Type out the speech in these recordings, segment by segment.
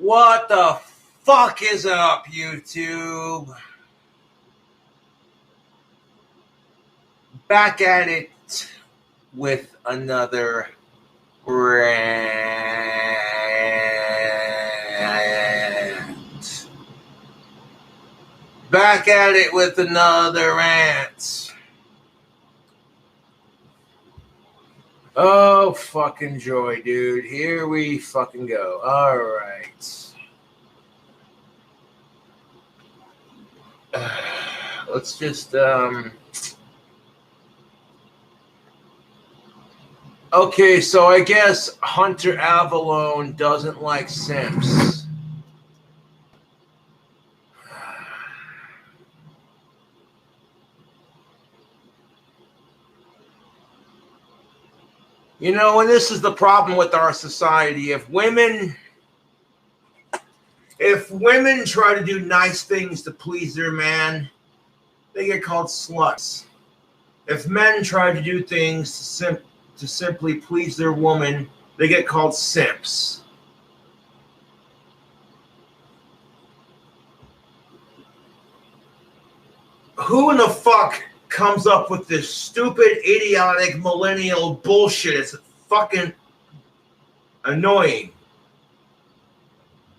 What the fuck is up, YouTube? Back at it with another rant. Back at it with another rant. Oh, fucking joy, dude. Here we fucking go. All right. Let's just, okay, so I guess Hunter Avalone doesn't like simps. You know, and this is the problem with our society. If women try to do nice things to please their man, they get called sluts. If men try to do things to simply please their woman, they get called simps. Who in the fuck comes up with this stupid, idiotic, millennial bullshit? It's fucking annoying.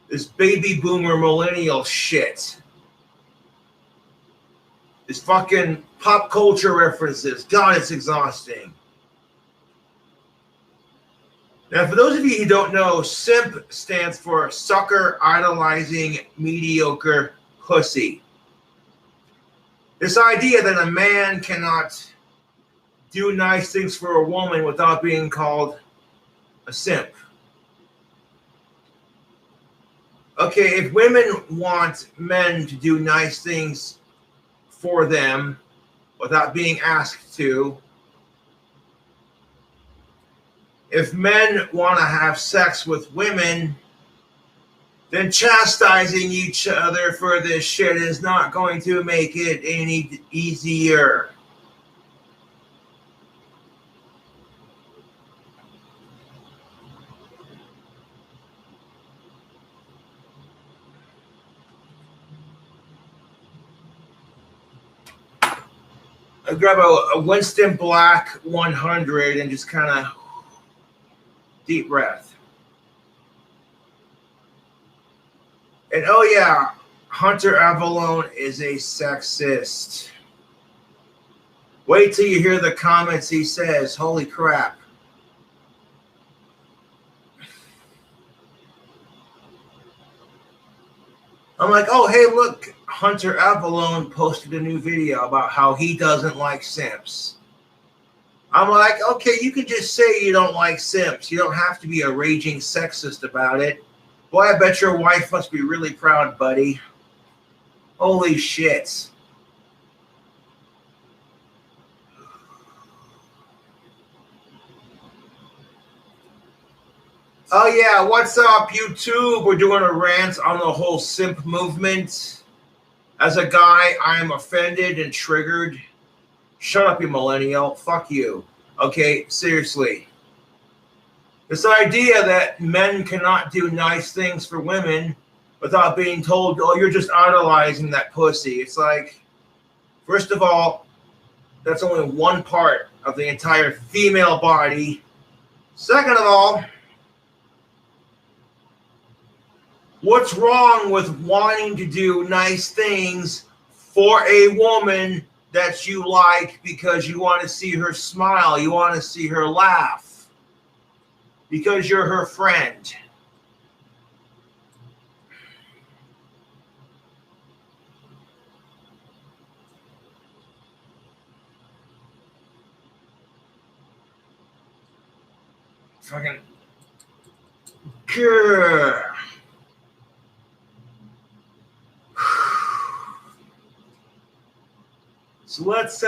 This baby boomer millennial shit. This fucking pop culture references. God, it's exhausting. Now, for those of you who don't know, simp stands for sucker idolizing mediocre pussy. This idea that a man cannot do nice things for a woman without being called a simp. Okay, if women want men to do nice things for them without being asked to, if men want to have sex with women, then chastising each other for this shit is not going to make it any easier. I grab a Winston Black 100 and just kind of deep breath. And oh yeah, Hunter Avalone is a sexist. Wait till you hear the comments he says. Holy crap. I'm like, oh, hey, look, Hunter Avalone posted a new video about how he doesn't like simps. I'm like, okay, you can just say you don't like simps. You don't have to be a raging sexist about it. Boy, I bet your wife must be really proud, buddy. Holy shit. Oh yeah, what's up, YouTube? We're doing a rant on the whole simp movement. As a guy, I am offended and triggered. Shut up, you millennial. Fuck you. Okay, seriously. This idea that men cannot do nice things for women without being told, oh, you're just idolizing that pussy. It's like, first of all, that's only one part of the entire female body. Second of all, what's wrong with wanting to do nice things for a woman that you like because you want to see her smile, you want to see her laugh, because you're her friend? Fucking grr. So let's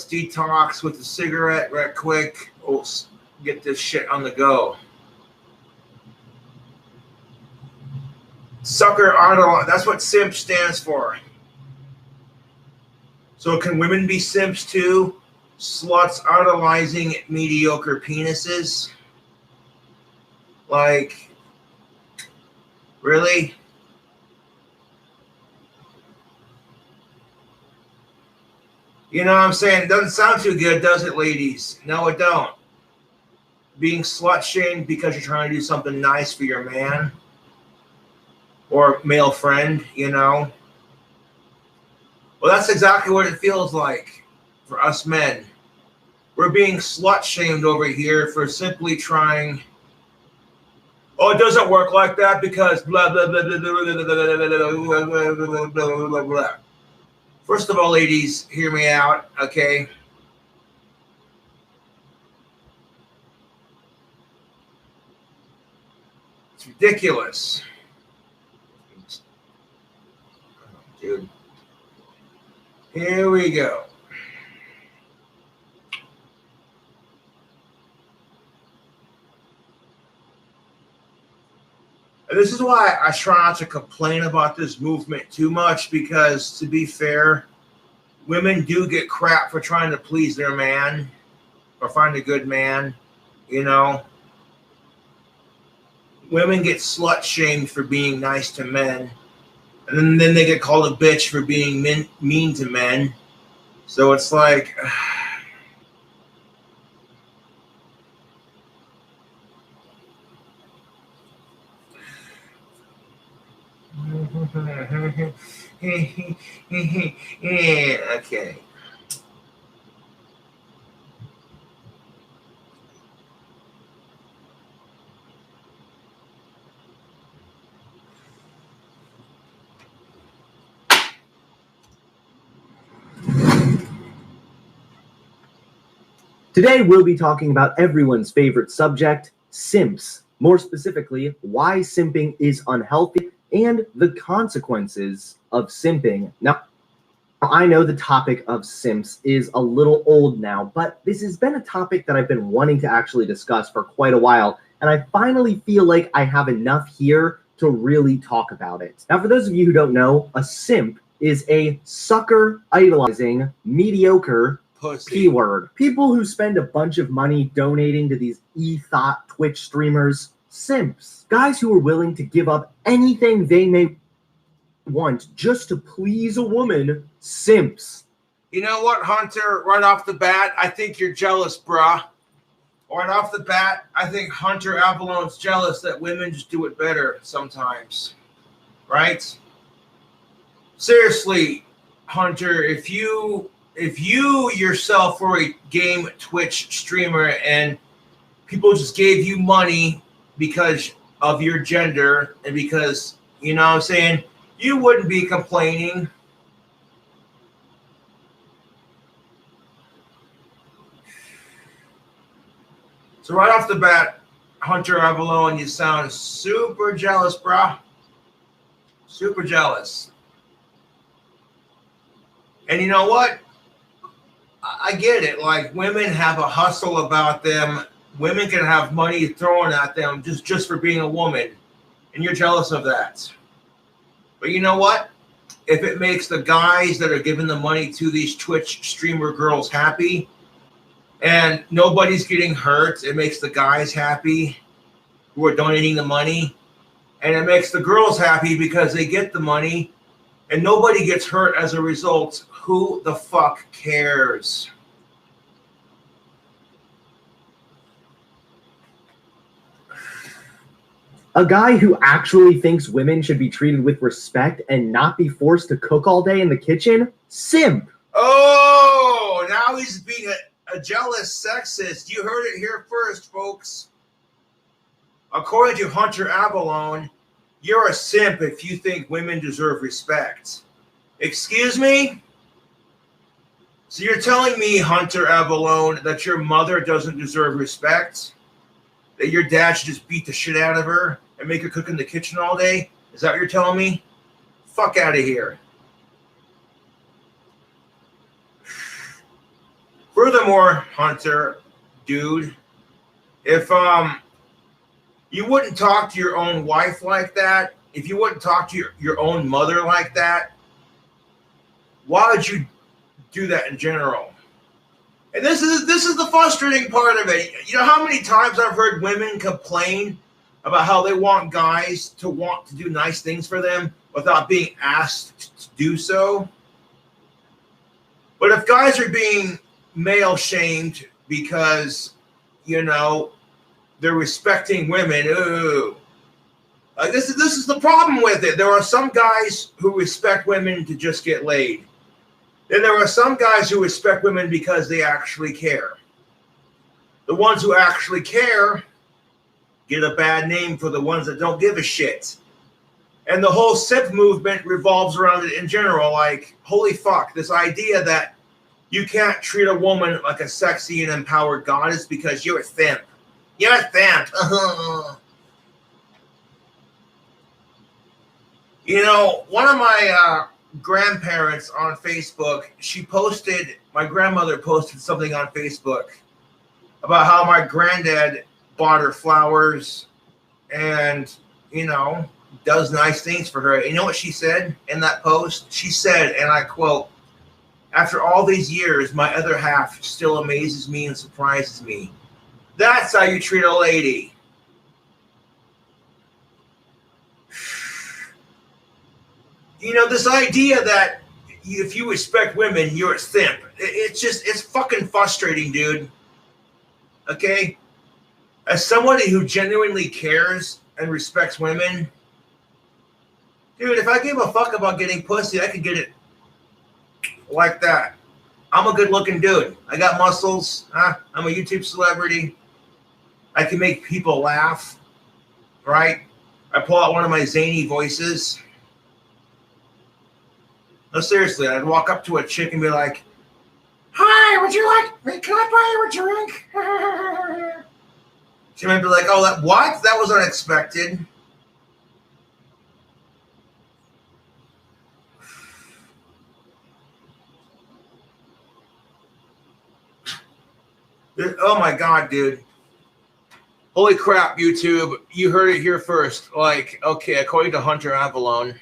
detox with the cigarette right quick. We'll get this shit on the go. Sucker idol, that's what simp stands for. So can women be simps too? Sluts idolizing mediocre penises? Like, Really? You know what I'm saying? It doesn't sound too good, does it, ladies? No, it don't. Being slut-shamed because you're trying to do something nice for your man or male friend, you know? Well, that's exactly what it feels like for us men. We're being slut-shamed over here for simply trying. Oh, it doesn't work like that because blah, blah, blah, blah, blah, blah, blah, blah, blah, blah. First of all, ladies, hear me out, okay? It's ridiculous. Dude. Here we go. And this is why I try not to complain about this movement too much, because to be fair, women do get crap for trying to please their man or find a good man, you know. Women get slut-shamed for being nice to men, and then they get called a bitch for being mean to men. So it's like... okay. Today, we'll be talking about everyone's favorite subject, simps. More specifically, why simping is unhealthy and the consequences of simping. Now, I know the topic of simps is a little old now, but this has been a topic that I've been wanting to actually discuss for quite a while, and I finally feel like I have enough here to really talk about it. Now, for those of you who don't know, a simp is a sucker idolizing, mediocre Pussy. P-word. People who spend a bunch of money donating to these e-thought Twitch streamers, simps. Guys who are willing to give up anything they may want just to please a woman, simps. You know what, Hunter? Right off the bat, I think you're jealous, bruh. Right off the bat, I think Hunter Avalone's jealous that women just do it better sometimes. Right? Seriously, Hunter, if you yourself were a game Twitch streamer and people just gave you money because of your gender and because, you know what I'm saying, you wouldn't be complaining. So right off the bat, Hunter Avalone, you sound super jealous, brah. Super jealous. And you know what? I get it. Like, women have a hustle about them. Women can have money thrown at them just for being a woman. And you're jealous of that. But you know what? If it makes the guys that are giving the money to these Twitch streamer girls happy and nobody's getting hurt, it makes the guys happy who are donating the money. And it makes the girls happy because they get the money and nobody gets hurt as a result. Who the fuck cares? A guy who actually thinks women should be treated with respect and not be forced to cook all day in the kitchen? Simp. Oh, now he's being a jealous sexist. You heard it here first, folks. According to Hunter Avalone, you're a simp if you think women deserve respect. Excuse me? So you're telling me, Hunter Avalone, that your mother doesn't deserve respect? That your dad should just beat the shit out of her and make her cook in the kitchen all day? Is that what you're telling me? Fuck out of here. Furthermore, Hunter, dude, if you wouldn't talk to your own wife like that, if you wouldn't talk to your own mother like that, why would you do that in general? And this is the frustrating part of it. You know how many times I've heard women complain about how they want guys to want to do nice things for them without being asked to do so. But if guys are being male shamed because, you know, they're respecting women, ooh, this is the problem with it. There are some guys who respect women to just get laid. Then there are some guys who respect women because they actually care. The ones who actually care get a bad name for the ones that don't give a shit. And the whole simp movement revolves around it in general. Like, holy fuck, this idea that you can't treat a woman like a sexy and empowered goddess because you're a simp. You're a simp. You know, one of my grandparents on Facebook, my grandmother posted something on Facebook about how my granddad bought her flowers and, you know, does nice things for her. You know what she said in that post? She said, and I quote, "After all these years, my other half still amazes me and surprises me." That's how you treat a lady. You know, this idea that if you respect women, you're a simp. It's fucking frustrating, dude. Okay? As somebody who genuinely cares and respects women, dude, if I gave a fuck about getting pussy, I could get it like that. I'm a good-looking dude. I got muscles. I'm a YouTube celebrity. I can make people laugh, right? I pull out one of my zany voices. No, seriously, I'd walk up to a chick and be like, "Hi, can I buy you a drink?" She might be like, "Oh, what? That was unexpected." Oh my God, dude. Holy crap, YouTube. You heard it here first. Like, okay, according to Hunter Avalon.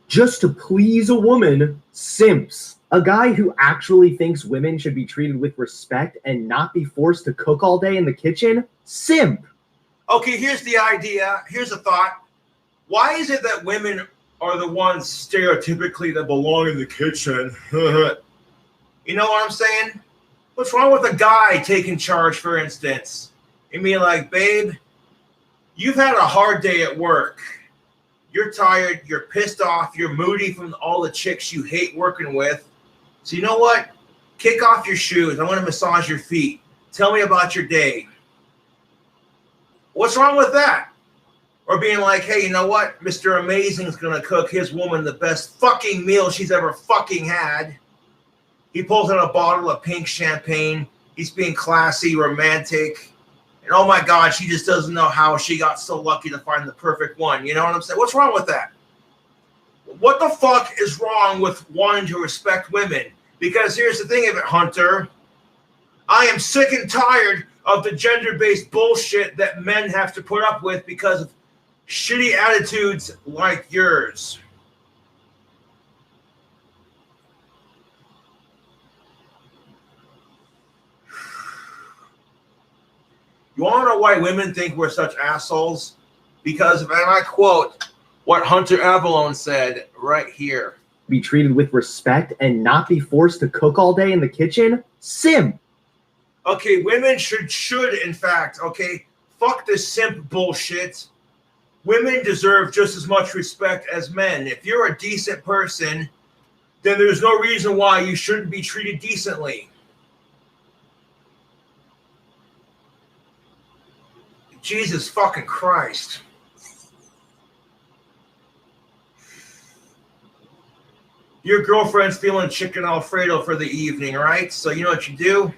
Just to please a woman, simps. A guy who actually thinks women should be treated with respect and not be forced to cook all day in the kitchen, simp. Okay, here's the idea. Here's a thought. Why is it that women are the ones stereotypically that belong in the kitchen? You know what I'm saying? What's wrong with a guy taking charge, for instance? You mean like, babe, you've had a hard day at work. You're tired, you're pissed off, you're moody from all the chicks you hate working with. So you know what? Kick off your shoes. I want to massage your feet. Tell me about your day. What's wrong with that? Or being like, hey, you know what? Mr. Amazing's going to cook his woman the best fucking meal she's ever fucking had. He pulls out a bottle of pink champagne. He's being classy, romantic. And oh my God, she just doesn't know how she got so lucky to find the perfect one. You know what I'm saying? What's wrong with that? What the fuck is wrong with wanting to respect women? Because here's the thing of it, Hunter. I am sick and tired of the gender-based bullshit that men have to put up with because of shitty attitudes like yours. You want to know why women think we're such assholes? Because, and I quote, what Hunter Avalon said right here. Be treated with respect and not be forced to cook all day in the kitchen? Simp. Okay, women should in fact, okay, fuck this simp bullshit. Women deserve just as much respect as men. If you're a decent person, then there's no reason why you shouldn't be treated decently. Jesus fucking Christ. Your girlfriend's feeling chicken Alfredo for the evening, right? So you know what you do?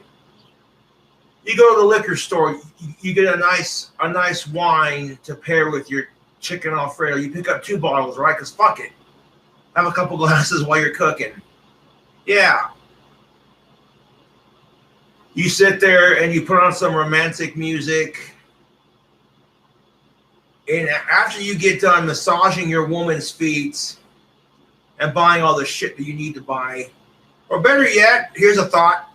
You go to the liquor store, you get a nice wine to pair with your chicken Alfredo. You pick up 2 bottles, right? Because fuck it. Have a couple glasses while you're cooking. Yeah. You sit there and you put on some romantic music. And after you get done massaging your woman's feet and buying all the shit that you need to buy, or better yet, here's a thought.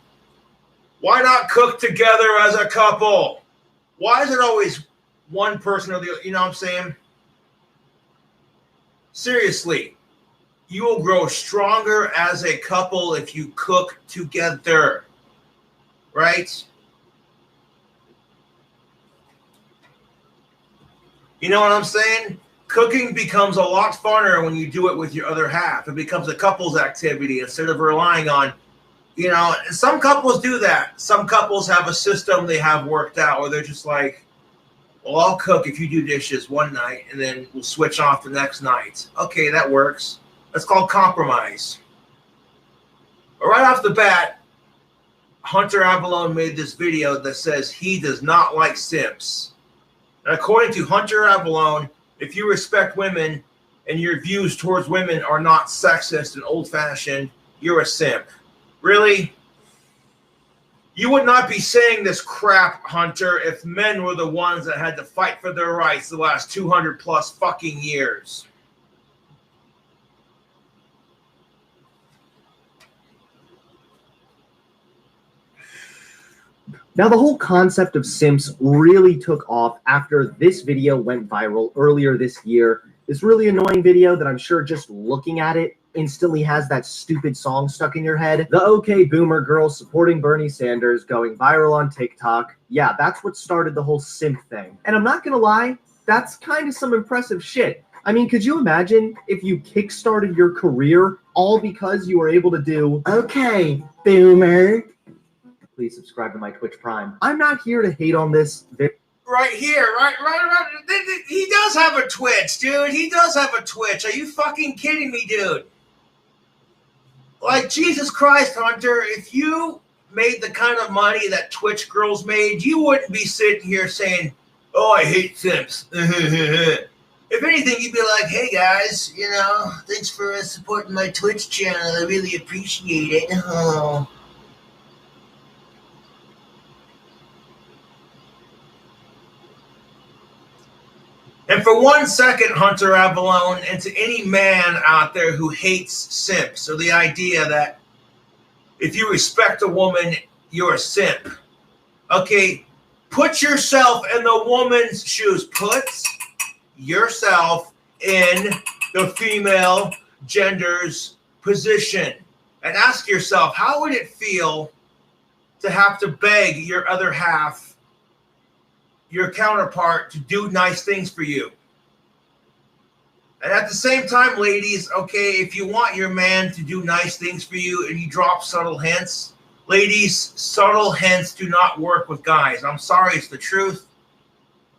Why not cook together as a couple? Why is it always one person or the other. You know what I'm saying? Seriously, you will grow stronger as a couple if you cook together, right? You know what I'm saying? Cooking becomes a lot funner when you do it with your other half. It becomes a couple's activity instead of relying on, you know, some couples do that. Some couples have a system they have worked out where they're just like, well, I'll cook if you do dishes one night and then we'll switch off the next night. Okay, that works. That's called compromise. But right off the bat, Hunter Avallone made this video that says he does not like simps. And according to Hunter Avallone, if you respect women and your views towards women are not sexist and old-fashioned, you're a simp. Really? You would not be saying this crap, Hunter, if men were the ones that had to fight for their rights the last 200 plus fucking years. Now, the whole concept of simps really took off after this video went viral earlier this year. This really annoying video that I'm sure just looking at it instantly has that stupid song stuck in your head. The OK Boomer girl supporting Bernie Sanders going viral on TikTok. Yeah, that's what started the whole simp thing. And I'm not gonna lie, that's kind of some impressive shit. I mean, could you imagine if you kickstarted your career all because you were able to do OK Boomer? Please subscribe to my Twitch Prime. I'm not here to hate on this. Right here, right. He does have a Twitch, dude. He does have a Twitch. Are you fucking kidding me, dude? Like, Jesus Christ, Hunter, if you made the kind of money that Twitch girls made, you wouldn't be sitting here saying, oh, I hate simps. If anything, you'd be like, hey, guys, you know, thanks for supporting my Twitch channel. I really appreciate it. Oh. And for 1 second, Hunter Avallone, and to any man out there who hates simps, so the idea that if you respect a woman, you're a simp. Okay, put yourself in the woman's shoes. Put yourself in the female gender's position and ask yourself, how would it feel to have to beg your other half, your counterpart, to do nice things for you? And at the same time, ladies, okay, if you want your man to do nice things for you and you drop subtle hints, ladies, subtle hints do not work with guys. I'm sorry, it's the truth.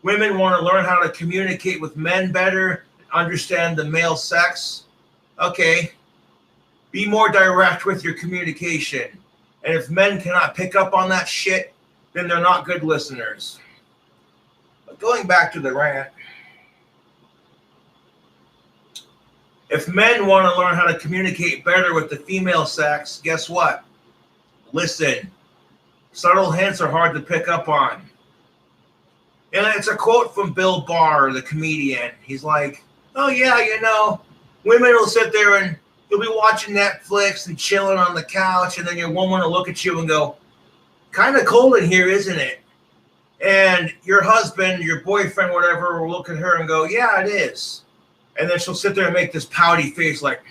Women want to learn how to communicate with men better, understand the male sex. Okay, be more direct with your communication. And if men cannot pick up on that shit, then they're not good listeners. Going back to the rant, if men want to learn how to communicate better with the female sex, guess what? Listen, subtle hints are hard to pick up on. And it's a quote from Bill Barr, the comedian. He's like, oh yeah, you know, women will sit there and you'll be watching Netflix and chilling on the couch, and then your woman will look at you and go, kind of cold in here, isn't it? And your husband, your boyfriend, whatever, will look at her and go, yeah, it is. And then she'll sit there and make this pouty face like.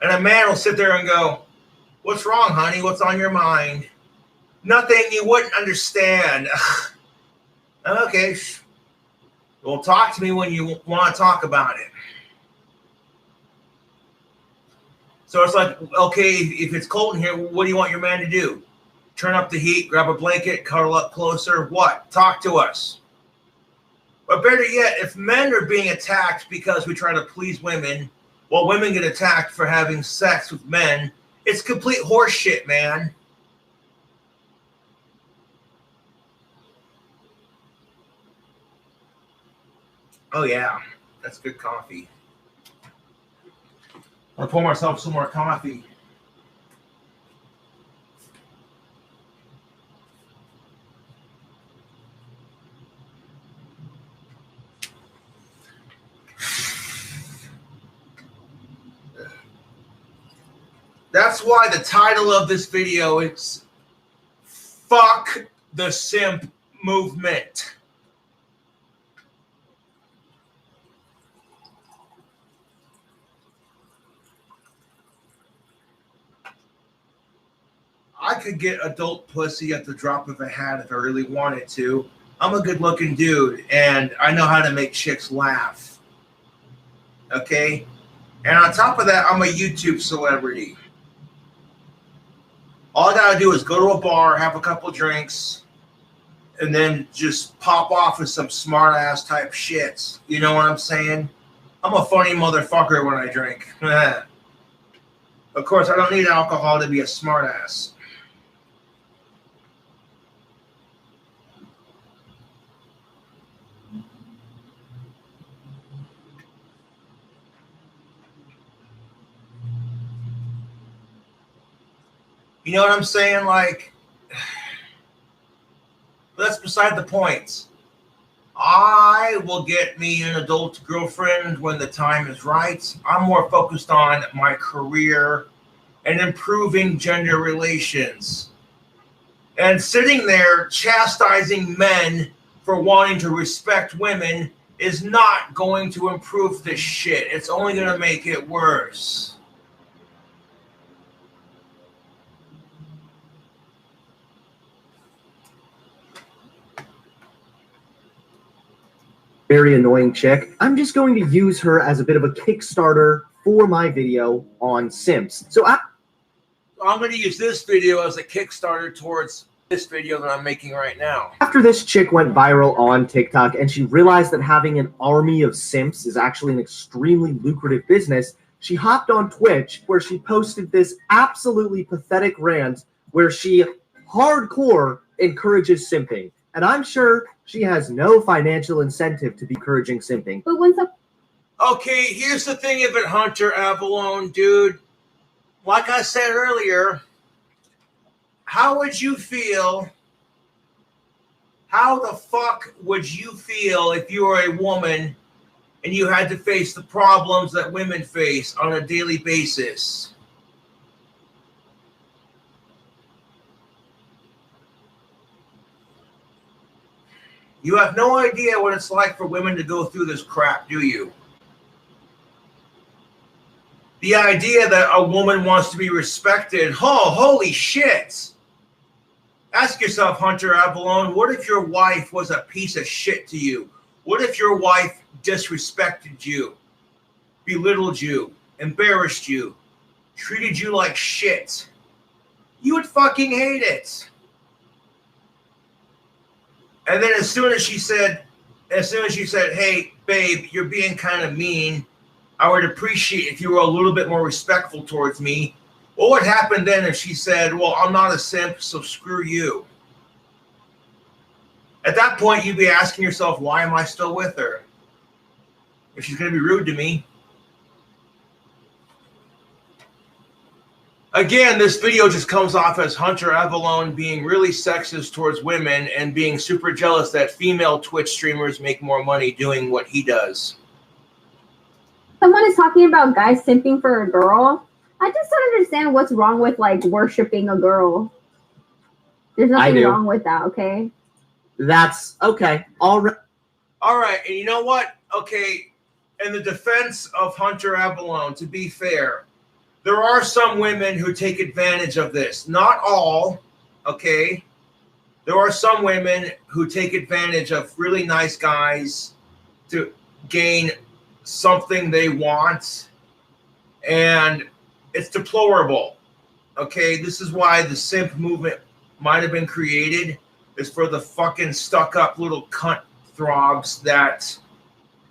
And a man will sit there and go, what's wrong, honey? What's on your mind? Nothing, you wouldn't understand. Okay. Well, talk to me when you want to talk about it. So it's like, okay, if it's cold in here, what do you want your man to do? Turn up the heat, grab a blanket, cuddle up closer. What? Talk to us. But better yet, if men are being attacked because we try to please women, while women get attacked for having sex with men, it's complete horseshit, man. Oh, yeah. That's good coffee. I'll pour myself some more coffee. That's why the title of this video is Fuck the simp movement. I could get adult pussy at the drop of a hat if I really wanted to. I'm a good-looking dude, and I know how to make chicks laugh. Okay? And on top of that, I'm a YouTube celebrity. All I gotta do is go to a bar, have a couple drinks, and then just pop off with some smart-ass type shits. You know what I'm saying? I'm a funny motherfucker when I drink. Of course, I don't need alcohol to be a smart-ass. You know what I'm saying? Like, that's beside the point. I will get me an adult girlfriend when the time is right. I'm more focused on my career and improving gender relations. And sitting there chastising men for wanting to respect women is not going to improve this shit. It's only going to make it worse. Very annoying chick. I'm just going to use her as a bit of a Kickstarter for my video on simps. So I'm going to use this video as a Kickstarter towards this video that I'm making right now. After this chick went viral on TikTok and she realized that having an army of simps is actually an extremely lucrative business, she hopped on Twitch where she posted this absolutely pathetic rant where she hardcore encourages simping. And I'm sure she has no financial incentive to be encouraging simping. But when some Okay, here's the thing of it, Hunter Avalone, dude. Like I said earlier, how would you feel? How the fuck would you feel if you were a woman and you had to face the problems that women face on a daily basis? You have no idea what it's like for women to go through this crap, do you? The idea that a woman wants to be respected, oh, holy shit. Ask yourself, Hunter Avalone, what if your wife was a piece of shit to you? What if your wife disrespected you, belittled you, embarrassed you, treated you like shit? You would fucking hate it. And then as soon as she said, hey, babe, you're being kind of mean, I would appreciate if you were a little bit more respectful towards me. What would happen then if she said, well, I'm not a simp, so screw you? At that point, you'd be asking yourself, why am I still with her? If she's going to be rude to me. Again, this video just comes off as Hunter Avalone being really sexist towards women and being super jealous that female Twitch streamers make more money doing what he does. someone is talking about guys simping for a girl, I just don't understand what's wrong with like worshiping a girl. There's nothing wrong with that, okay? That's okay. All right. All right, and you know what? Okay, in the defense of Hunter Avalone, to be fair, there are some women who take advantage of this. Not all, okay? There are some women who take advantage of really nice guys to gain something they want, and it's deplorable, okay? This is why the simp movement might have been created, is for the fucking stuck-up little cunt throbs that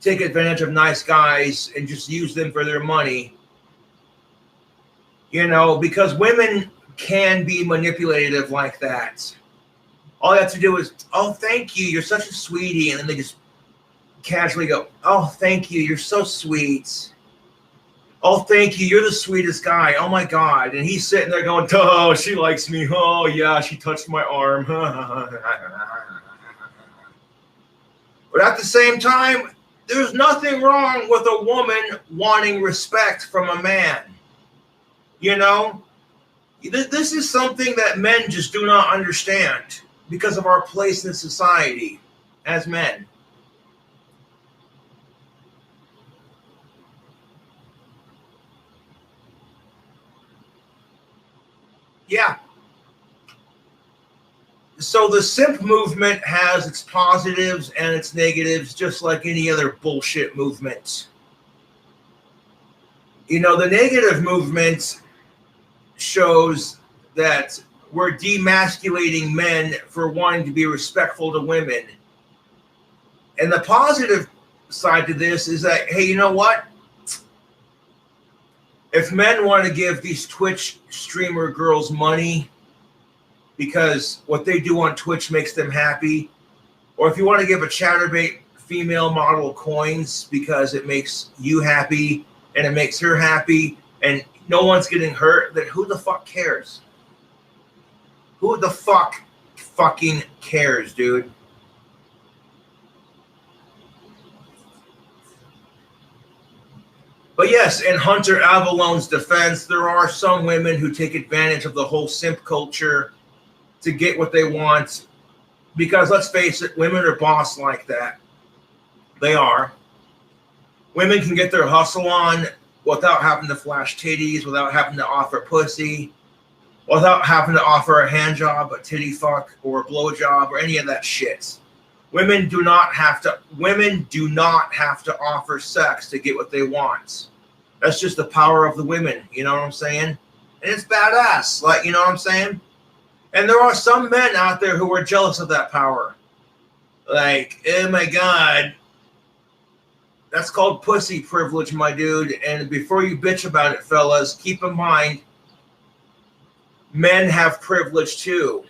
take advantage of nice guys and just use them for their money. You know, because women can be manipulative like that. All you have to do is, oh, thank you, you're such a sweetie. And then they just casually go, oh, thank you, you're so sweet. Oh, thank you, you're the sweetest guy. Oh, my God. And he's sitting there going, oh, she likes me. Oh, yeah, she touched my arm. But at the same time, there's nothing wrong with a woman wanting respect from a man. You know, this is something that men just do not understand. because of our place in society as men. Yeah. So the simp movement has its positives and its negatives, just like any other bullshit movement. You know, the negative movement shows that we're demasculating men for wanting to be respectful to women. And the positive side to this is that, hey, you know what? If men want to give these Twitch streamer girls money because what they do on Twitch makes them happy, or if you want to give a chatterbait female model coins because it makes you happy and it makes her happy and no one's getting hurt, then who the fuck cares? Who the fuck fucking cares, dude? But yes, in Hunter Avalone's defense, there are some women who take advantage of the whole simp culture to get what they want. Because let's face it, women are boss like that. They are. Women can get their hustle on without having to flash titties, without having to offer pussy, without having to offer a hand job, a titty fuck, or a blow job, or any of that shit. Women do not have to offer sex to get what they want. That's just the power of the women, you know what I'm saying? And it's badass, like, you know what I'm saying? And there are some men out there who are jealous of that power. Like, oh my God, that's called pussy privilege, my dude. And before you bitch about it, fellas, keep in mind, men have privilege too.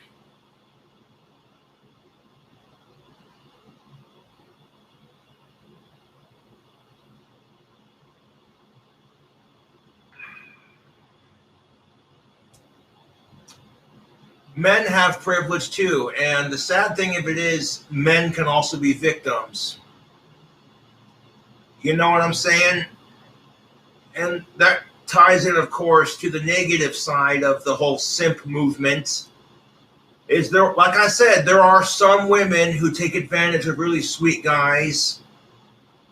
Men have privilege too. And the sad thing of it is, men can also be victims. You know what I'm saying? And that ties in, of course, to the negative side of the whole simp movement. Is there, like I said, there are some women who take advantage of really sweet guys.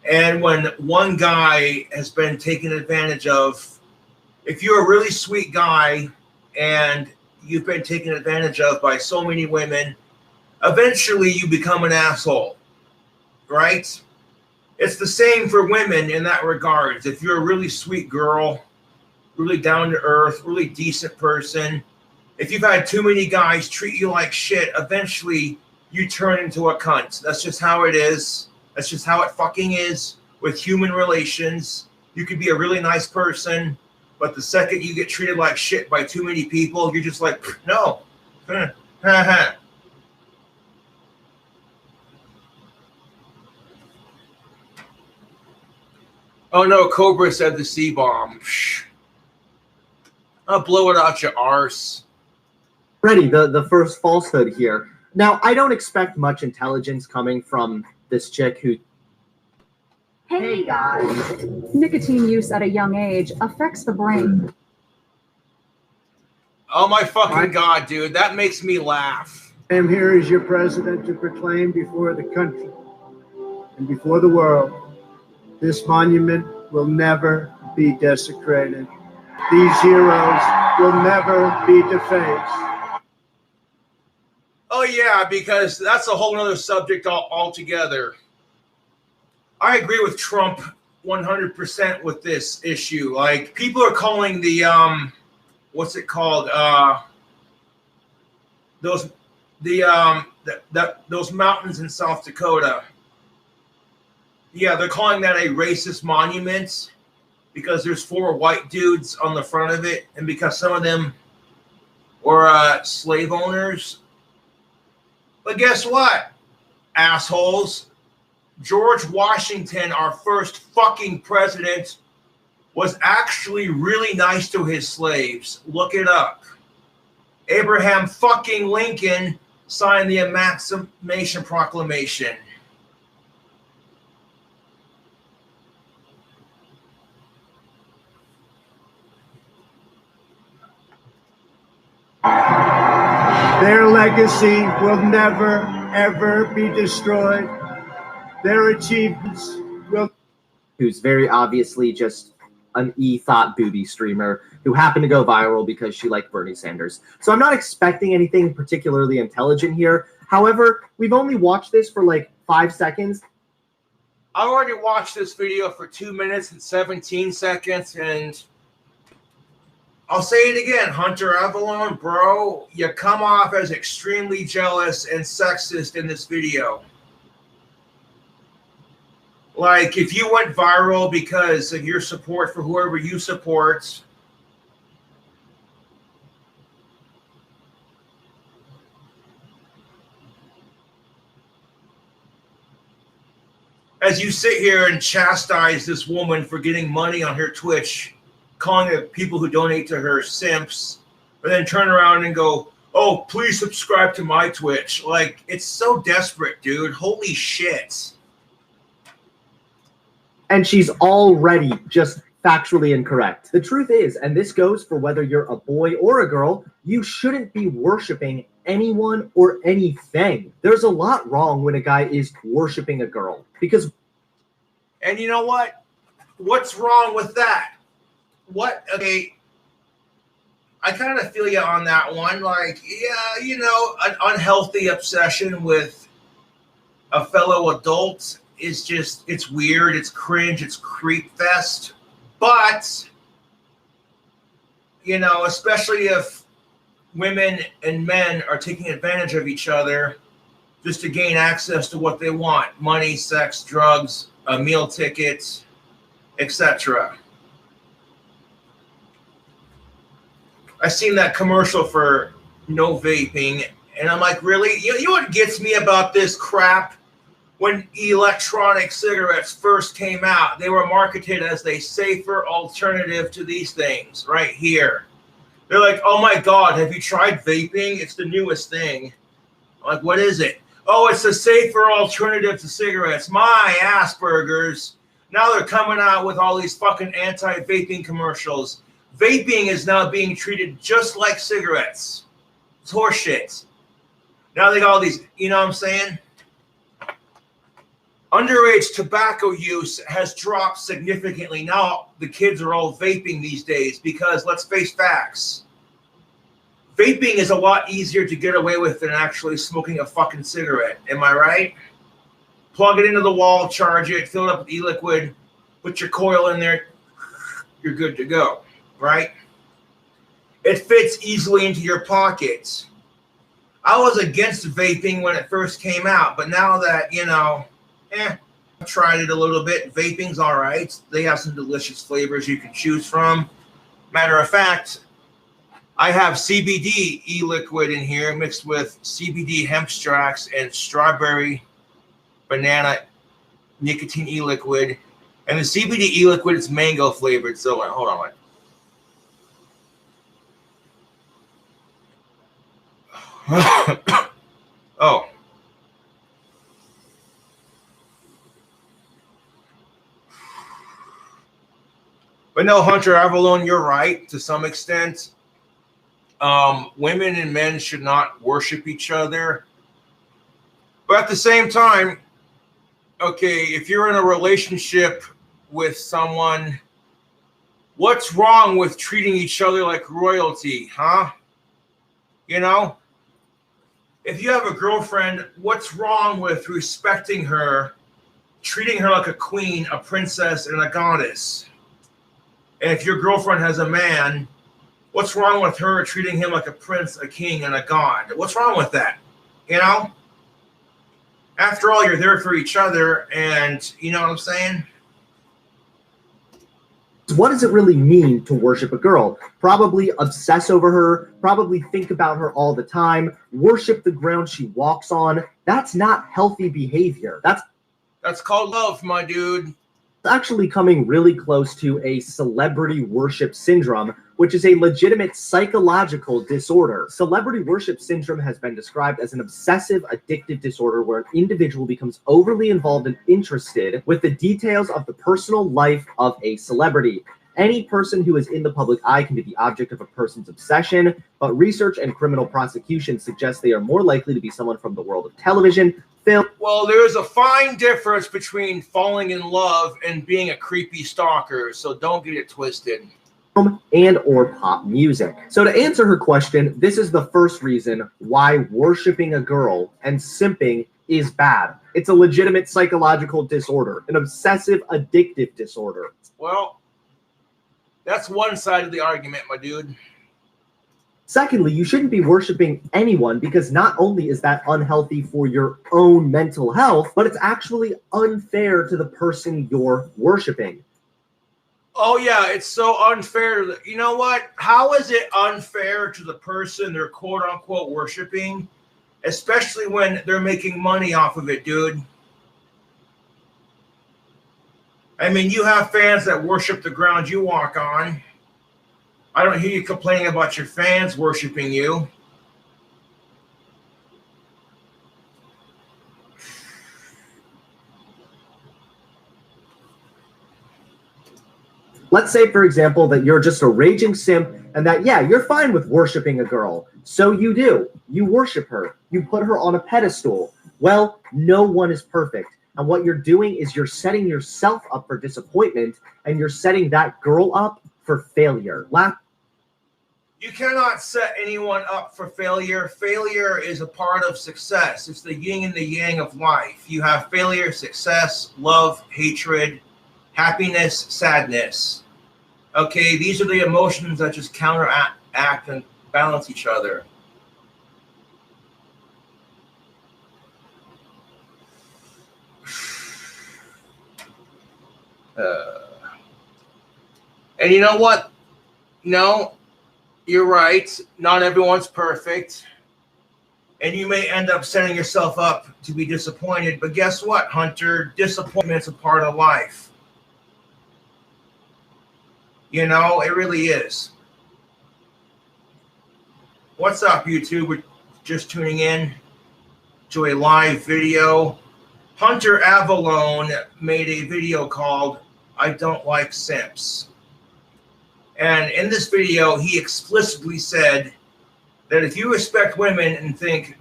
And when one guy has been taken advantage of, if you're a really sweet guy and you've been taken advantage of by so many women, eventually you become an asshole, right? It's the same for women in that regard. If you're a really sweet girl, really down to earth, really decent person, if you've had too many guys treat you like shit, eventually you turn into a cunt. That's just how it is. That's just how it fucking is with human relations. You could be a really nice person, but the second you get treated like shit by too many people, you're just like, no. Oh no, Cobra said the C-bomb. I'll blow it out your arse. Ready, the first falsehood here. Now, I don't expect much intelligence coming from this chick who... Hey guys, nicotine use at a young age affects the brain. Oh my fucking God, dude, that makes me laugh. I am here as your president to proclaim before the country and before the world, this monument will never be desecrated. These heroes will never be defaced. Oh yeah, because that's a whole other subject altogether. I agree with Trump 100% with this issue. Like, people are calling the what's it called? Those mountains in South Dakota. Yeah, they're calling that a racist monument because there's 4 white dudes on the front of it, and because some of them were slave owners. But guess what, assholes? George Washington, our first fucking president, was actually really nice to his slaves. Look it up. Abraham fucking Lincoln signed the Emancipation Proclamation. Their legacy will never, ever be destroyed. Their achievements will... Who's very obviously just an e-thought booty streamer who happened to go viral because she liked Bernie Sanders. So I'm not expecting anything particularly intelligent here. However, we've only watched this for like 5 seconds. I already watched this video for 2 minutes and 17 seconds, and I'll say it again, Hunter Avalon, bro, you come off as extremely jealous and sexist in this video. Like, if you went viral because of your support for whoever you support, as you sit here and chastise this woman for getting money on her Twitch, calling the people who donate to her simps, and then turn around and go, oh, please subscribe to my Twitch. Like, it's so desperate, dude. Holy shit. And she's already just factually incorrect. The truth is, and this goes for whether you're a boy or a girl, you shouldn't be worshiping anyone or anything. There's a lot wrong when a guy is worshiping a girl. Because... And you know what? What's wrong with that? Okay, I kind of feel you on that one. Like, yeah, you know, an unhealthy obsession with a fellow adult is just, it's weird, it's cringe, it's creep fest. But, you know, especially if women and men are taking advantage of each other just to gain access to what they want, money, sex, drugs, a meal ticket, etc. I seen that commercial for no vaping, and I'm like, really? You know what gets me about this crap? When electronic cigarettes first came out, they were marketed as a safer alternative to these things right here. They're like, oh my God, have you tried vaping? It's the newest thing. I'm like, what is it? Oh, it's a safer alternative to cigarettes. My Asperger's. Now they're coming out with all these fucking anti-vaping commercials. Vaping is now being treated just like cigarettes. It's horseshit. Now they got all these, you know what I'm saying? Underage tobacco use has dropped significantly. Now the kids are all vaping these days because, let's face facts, vaping is a lot easier to get away with than actually smoking a fucking cigarette. Am I right? Plug it into the wall, charge it, fill it up with e-liquid, put your coil in there, you're good to go, right? It fits easily into your pockets. I was against vaping when it first came out, but now that, you know, I've tried it a little bit. Vaping's all right. They have some delicious flavors you can choose from. Matter of fact, I have CBD e-liquid in here mixed with CBD hemp extracts and strawberry banana nicotine e-liquid. And the CBD e-liquid is mango flavored. So hold on. Oh. But no, Hunter Avalon, you're right to some extent. Women and men should not worship each other. But at the same time, okay, if you're in a relationship with someone, what's wrong with treating each other like royalty, huh? You know? If you have a girlfriend, what's wrong with respecting her, treating her like a queen, a princess, and a goddess? And if your girlfriend has a man, what's wrong with her treating him like a prince, a king, and a god? What's wrong with that? You know? After all, you're there for each other, and you know what I'm saying? What does it really mean to worship a girl? Probably obsess over her, probably think about her all the time, worship the ground she walks on. That's not healthy behavior. That's called love, my dude. Actually coming really close to a celebrity worship syndrome, which is a legitimate psychological disorder. Celebrity worship syndrome has been described as an obsessive addictive disorder where an individual becomes overly involved and interested with the details of the personal life of a celebrity. Any person who is in the public eye can be the object of a person's obsession, but research and criminal prosecution suggest they are more likely to be someone from the world of television, film. Well, there's a fine difference between falling in love and being a creepy stalker, so don't get it twisted. And or pop music. So to answer her question, this is the first reason why worshiping a girl and simping is bad. It's a legitimate psychological disorder, an obsessive addictive disorder. Well, that's one side of the argument, my dude. Secondly, you shouldn't be worshiping anyone because not only is that unhealthy for your own mental health, but it's actually unfair to the person you're worshiping. Oh, yeah, it's so unfair. You know what? How is it unfair to the person they're quote-unquote worshiping, especially when they're making money off of it, dude? I mean, you have fans that worship the ground you walk on. I don't hear you complaining about your fans worshiping you. Let's say, for example, that you're just a raging simp and that, yeah, you're fine with worshiping a girl. So you do. You worship her. You put her on a pedestal. Well, no one is perfect. And what you're doing is you're setting yourself up for disappointment and you're setting that girl up for failure. You cannot set anyone up for failure. Failure is a part of success. It's the yin and the yang of life. You have failure, success, love, hatred, happiness, sadness. Okay, these are the emotions that just counteract and balance each other. And you know what? No, you're right. Not everyone's perfect. And you may end up setting yourself up to be disappointed. But guess what, Hunter? Disappointment's a part of life. You know, it really is. What's up, YouTube? We're just tuning in to a live video. Hunter Avalone made a video called I Don't Like Simps. And in this video, he explicitly said that if you respect women and think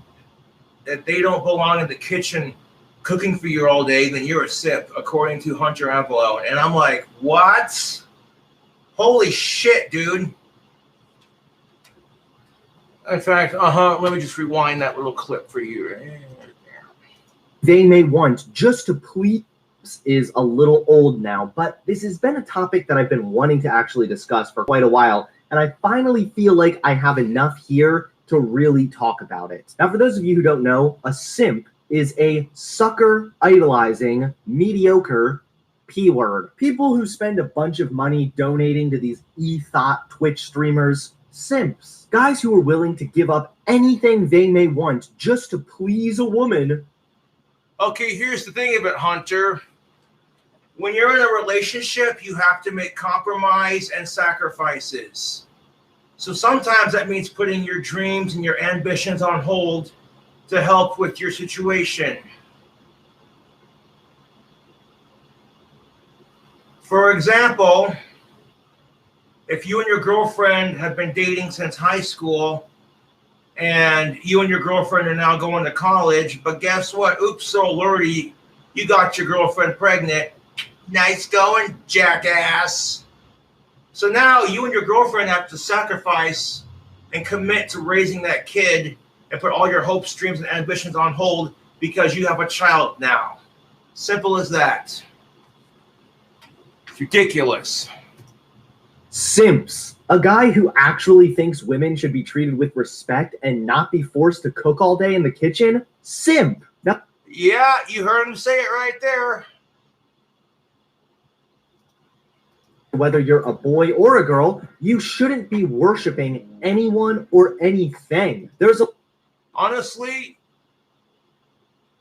that they don't belong in the kitchen cooking for you all day, then you're a simp, according to Hunter Avalone. And I'm like, what? Holy shit, dude. In fact, let me just rewind that little clip for you. They may want just to please is a little old now, but this has been a topic that I've been wanting to actually discuss for quite a while, and I finally feel like I have enough here to really talk about it. Now, for those of you who don't know, a simp is a sucker idolizing, mediocre P-word. People who spend a bunch of money donating to these e-thought Twitch streamers, simps. Guys who are willing to give up anything they may want just to please a woman. Okay, here's the thing of it, Hunter. When you're in a relationship, you have to make compromise and sacrifices. So sometimes that means putting your dreams and your ambitions on hold to help with your situation. For example, if you and your girlfriend have been dating since high school and you and your girlfriend are now going to college, but guess what? Oops, so lordy, you got your girlfriend pregnant. Nice going, jackass. So now you and your girlfriend have to sacrifice and commit to raising that kid and put all your hopes, dreams, and ambitions on hold because you have a child now. Simple as that. It's ridiculous. Simps. A guy who actually thinks women should be treated with respect and not be forced to cook all day in the kitchen? Simp. Now, yeah, you heard him say it right there. whether you're a boy or a girl, you shouldn't be worshiping anyone or anything. Honestly,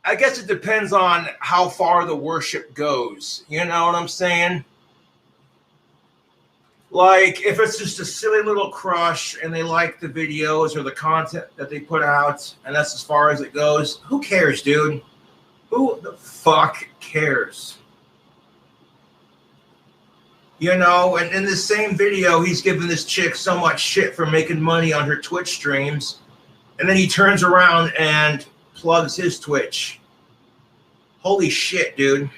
I guess it depends on how far the worship goes. You know what I'm saying? Like, if it's just a silly little crush and they like the videos or the content that they put out, and that's as far as it goes, who cares, dude? Who the fuck cares? You know, and in the same video, he's giving this chick so much shit for making money on her Twitch streams. And then he turns around and plugs his Twitch. Holy shit, dude.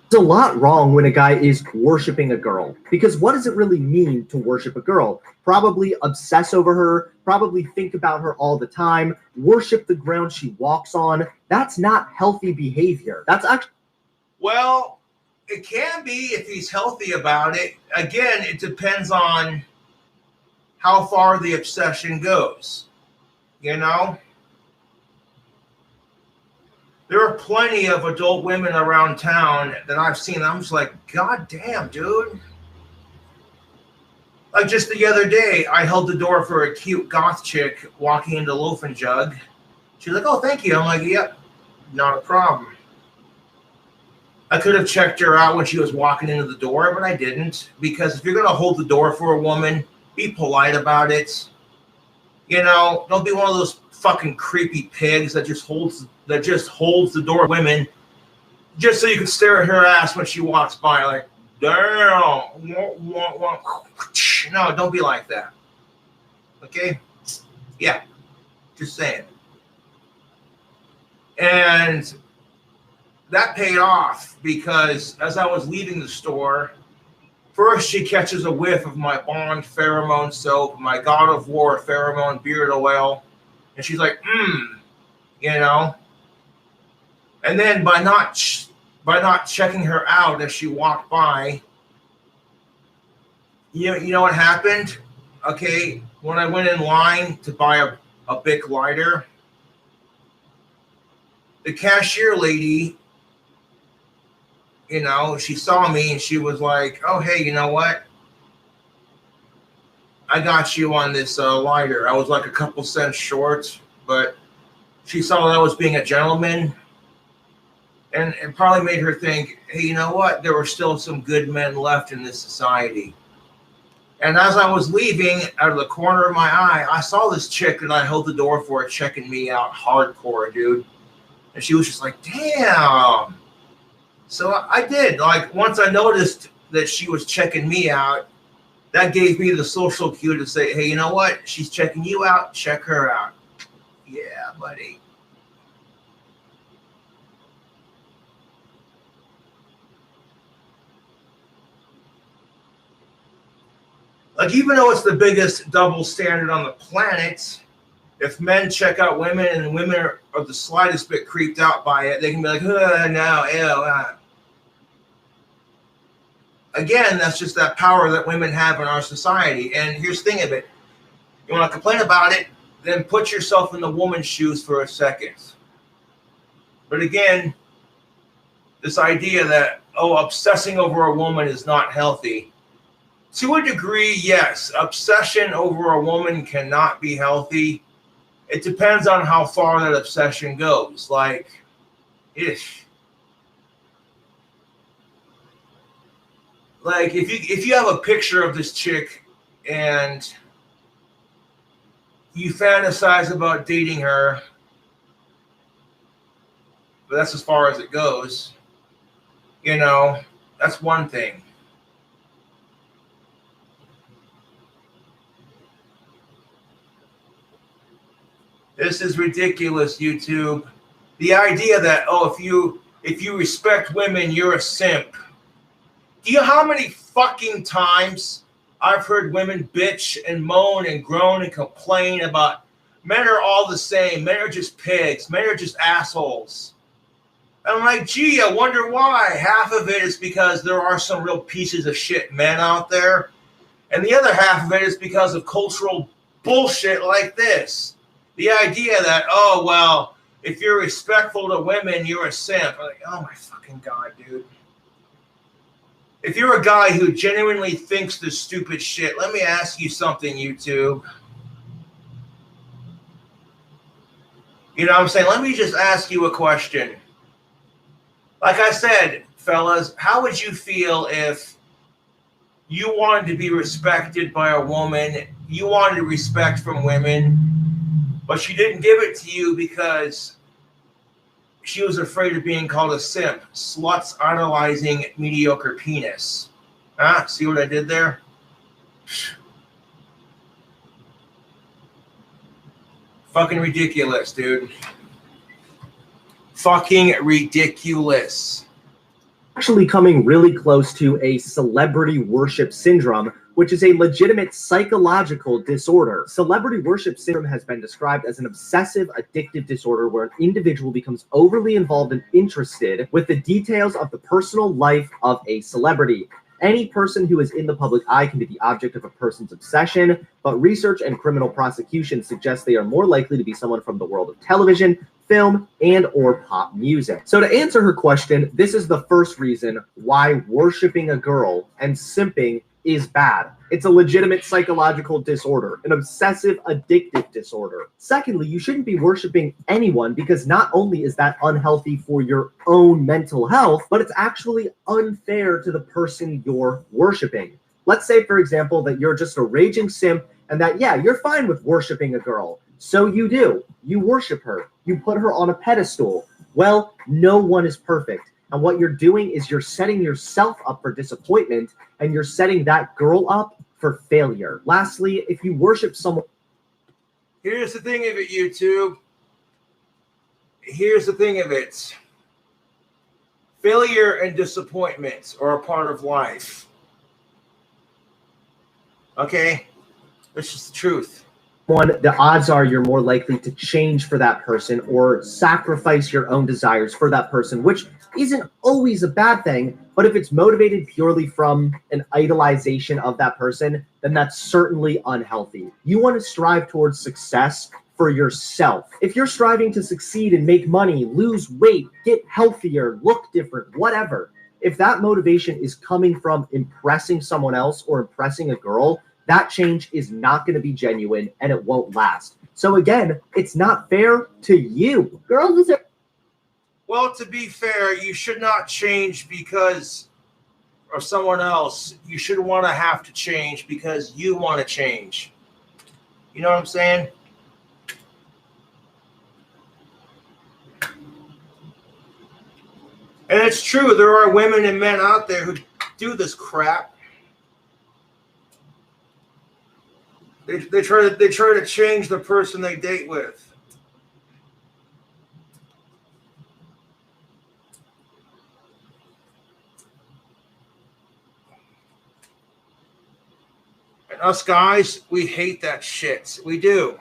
There's a lot wrong when a guy is worshiping a girl, because what does it really mean to worship a girl? Probably obsess over her, probably think about her all the time, worship the ground she walks on. That's not healthy behavior. That's actually... Well, it can be if he's healthy about it. Again, it depends on how far the obsession goes. You know? There are plenty of adult women around town that I've seen. I'm just like, God damn, dude. Like just the other day, I held the door for a cute goth chick walking into Loaf and Jug. She's like, oh, thank you. I'm like, yep, not a problem. I could have checked her out when she was walking into the door, but I didn't. Because if you're going to hold the door for a woman, be polite about it. You know, don't be one of those fucking creepy pigs that just holds the door of women just so you can stare at her ass when she walks by like, damn. No, don't be like that. Okay? Yeah. Just saying. And that paid off because as I was leaving the store, first she catches a whiff of my Bond pheromone soap, my God of War pheromone beard oil, and she's like, you know. And then by not checking her out as she walked by, you know what happened? Okay, when I went in line to buy a Bic lighter, the cashier lady, you know, she saw me and she was like, oh, hey, you know what? I got you on this lighter. I was like a couple cents short, but she saw that I was being a gentleman. And it probably made her think, hey, you know what? There were still some good men left in this society. And as I was leaving, out of the corner of my eye, I saw this chick that I held the door for checking me out hardcore, dude. And she was just like, damn. So I did. Like, once I noticed that she was checking me out, that gave me the social cue to say, hey, you know what? She's checking you out. Check her out. Yeah, buddy. Like, even though it's the biggest double standard on the planet, if men check out women and women are the slightest bit creeped out by it, they can be like, no, ew. Again, that's just that power that women have in our society. And here's the thing of it. You want to complain about it, then put yourself in the woman's shoes for a second. But again, this idea that, oh, obsessing over a woman is not healthy. To a degree, yes, obsession over a woman cannot be healthy. It depends on how far that obsession goes. Like, ish. Like, if you have a picture of this chick and you fantasize about dating her, but that's as far as it goes, you know, that's one thing. This is ridiculous, YouTube. The idea that, oh, if you respect women, you're a simp. Do you know how many fucking times I've heard women bitch and moan and groan and complain about men are all the same, men are just pigs, men are just assholes. And I'm like, gee, I wonder why. Half of it is because there are some real pieces of shit men out there. And the other half of it is because of cultural bullshit like this. The idea that, oh, well, if you're respectful to women, you're a simp. I'm like, oh, my fucking God, dude. If you're a guy who genuinely thinks this stupid shit, let me ask you something, YouTube. You know what I'm saying? Let me just ask you a question. Like I said, fellas, how would you feel if you wanted to be respected by a woman, you wanted respect from women, but she didn't give it to you because she was afraid of being called a simp. Sluts idolizing mediocre penis. Huh? See what I did there? Fucking ridiculous, dude. Fucking ridiculous. Actually coming really close to a celebrity worship syndrome, which is a legitimate psychological disorder. Celebrity worship syndrome has been described as an obsessive addictive disorder where an individual becomes overly involved and interested with the details of the personal life of a celebrity. Any person who is in the public eye can be the object of a person's obsession, but research and criminal prosecution suggest they are more likely to be someone from the world of television, film, and or pop music. So to answer her question, this is the first reason why worshiping a girl and simping is bad. It's a legitimate psychological disorder, an obsessive addictive disorder. Secondly, you shouldn't be worshiping anyone because not only is that unhealthy for your own mental health, but it's actually unfair to the person you're worshiping. Let's say, for example, that you're just a raging simp and that, yeah, you're fine with worshiping a girl. So you do. You worship her. You put her on a pedestal. Well, no one is perfect. And what you're doing is you're setting yourself up for disappointment and you're setting that girl up for failure. Lastly, if you worship someone... Here's the thing of it, YouTube. Here's the thing of it. Failure and disappointment are a part of life. Okay? That's just the truth. The odds are you're more likely to change for that person or sacrifice your own desires for that person, which isn't always a bad thing, but if it's motivated purely from an idolization of that person, then that's certainly unhealthy. You want to strive towards success for yourself. If you're striving to succeed and make money, lose weight, get healthier, look different, whatever, if that motivation is coming from impressing someone else or impressing a girl, that change is not going to be genuine and it won't last. So again, it's not fair to you. Girls deserve... Well, to be fair, you should not change because of someone else. You should want to have to change because you want to change. You know what I'm saying? And it's true, there are women and men out there who do this crap. They try to change the person they date with. And us guys, we hate that shit. We do.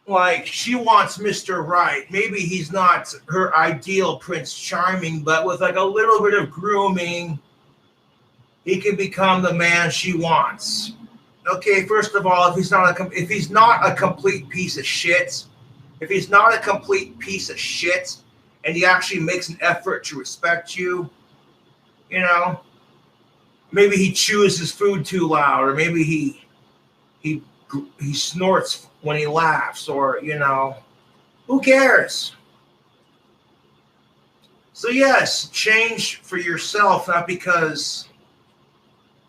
Like, she wants Mr. Right. Maybe he's not her ideal Prince Charming, but with like a little bit of grooming, he can become the man she wants. Okay, first of all, if he's not a complete piece of shit, and he actually makes an effort to respect you, you know, maybe he chews his food too loud, or maybe he snorts when he laughs, or, you know, who cares? So yes, change for yourself, not because,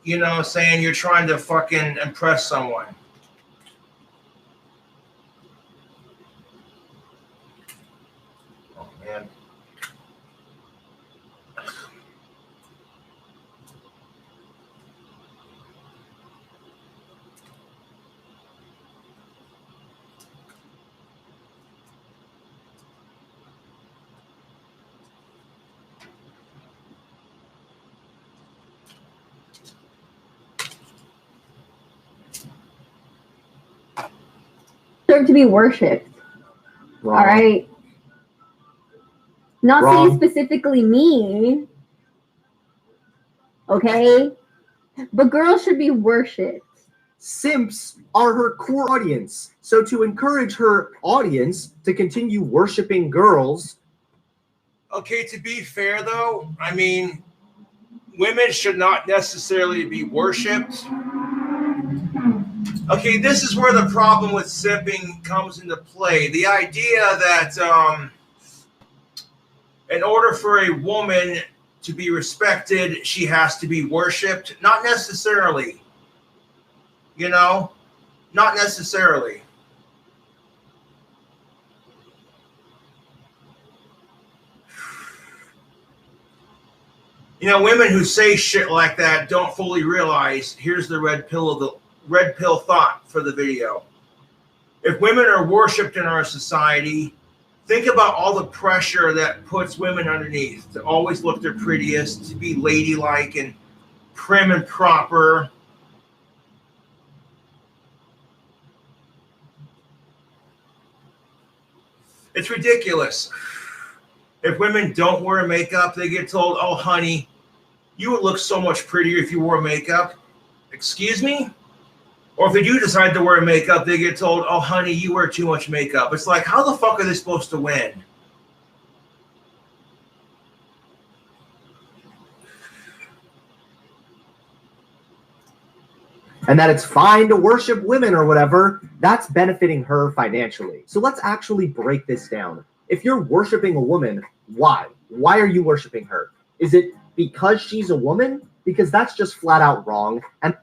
you know, saying you're trying to fucking impress someone. Oh, man. Deserve to be worshipped. Wrong. All right. Not Wrong. saying specifically me. Okay. But girls should be worshipped. Simps are her core audience. So to encourage her audience to continue worshiping girls... Okay, to be fair, though, I mean, women should not necessarily be worshipped. Okay, this is where the problem with simping comes into play. The idea that in order for a woman to be respected, she has to be worshipped. Not necessarily. You know? Not necessarily. You know, women who say shit like that don't fully realize, here's the red pill thought for the video. If women are worshipped in our society, think about all the pressure that puts women underneath to always look their prettiest, to be ladylike and prim and proper. It's ridiculous. If women don't wear makeup, they get told, oh, honey, you would look so much prettier if you wore makeup. Excuse me? Or if they do decide to wear makeup, they get told, oh, honey, you wear too much makeup. It's like, how the fuck are they supposed to win? And that it's fine to worship women or whatever, that's benefiting her financially. So let's actually break this down. If you're worshiping a woman, why? Why are you worshiping her? Is it because she's a woman? Because that's just flat out wrong. And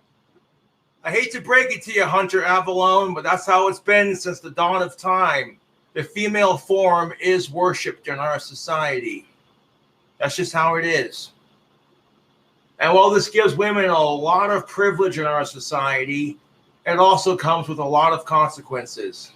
I hate to break it to you, Hunter Avalone, but that's how it's been since the dawn of time. The female form is worshipped in our society. That's just how it is. And while this gives women a lot of privilege in our society, it also comes with a lot of consequences.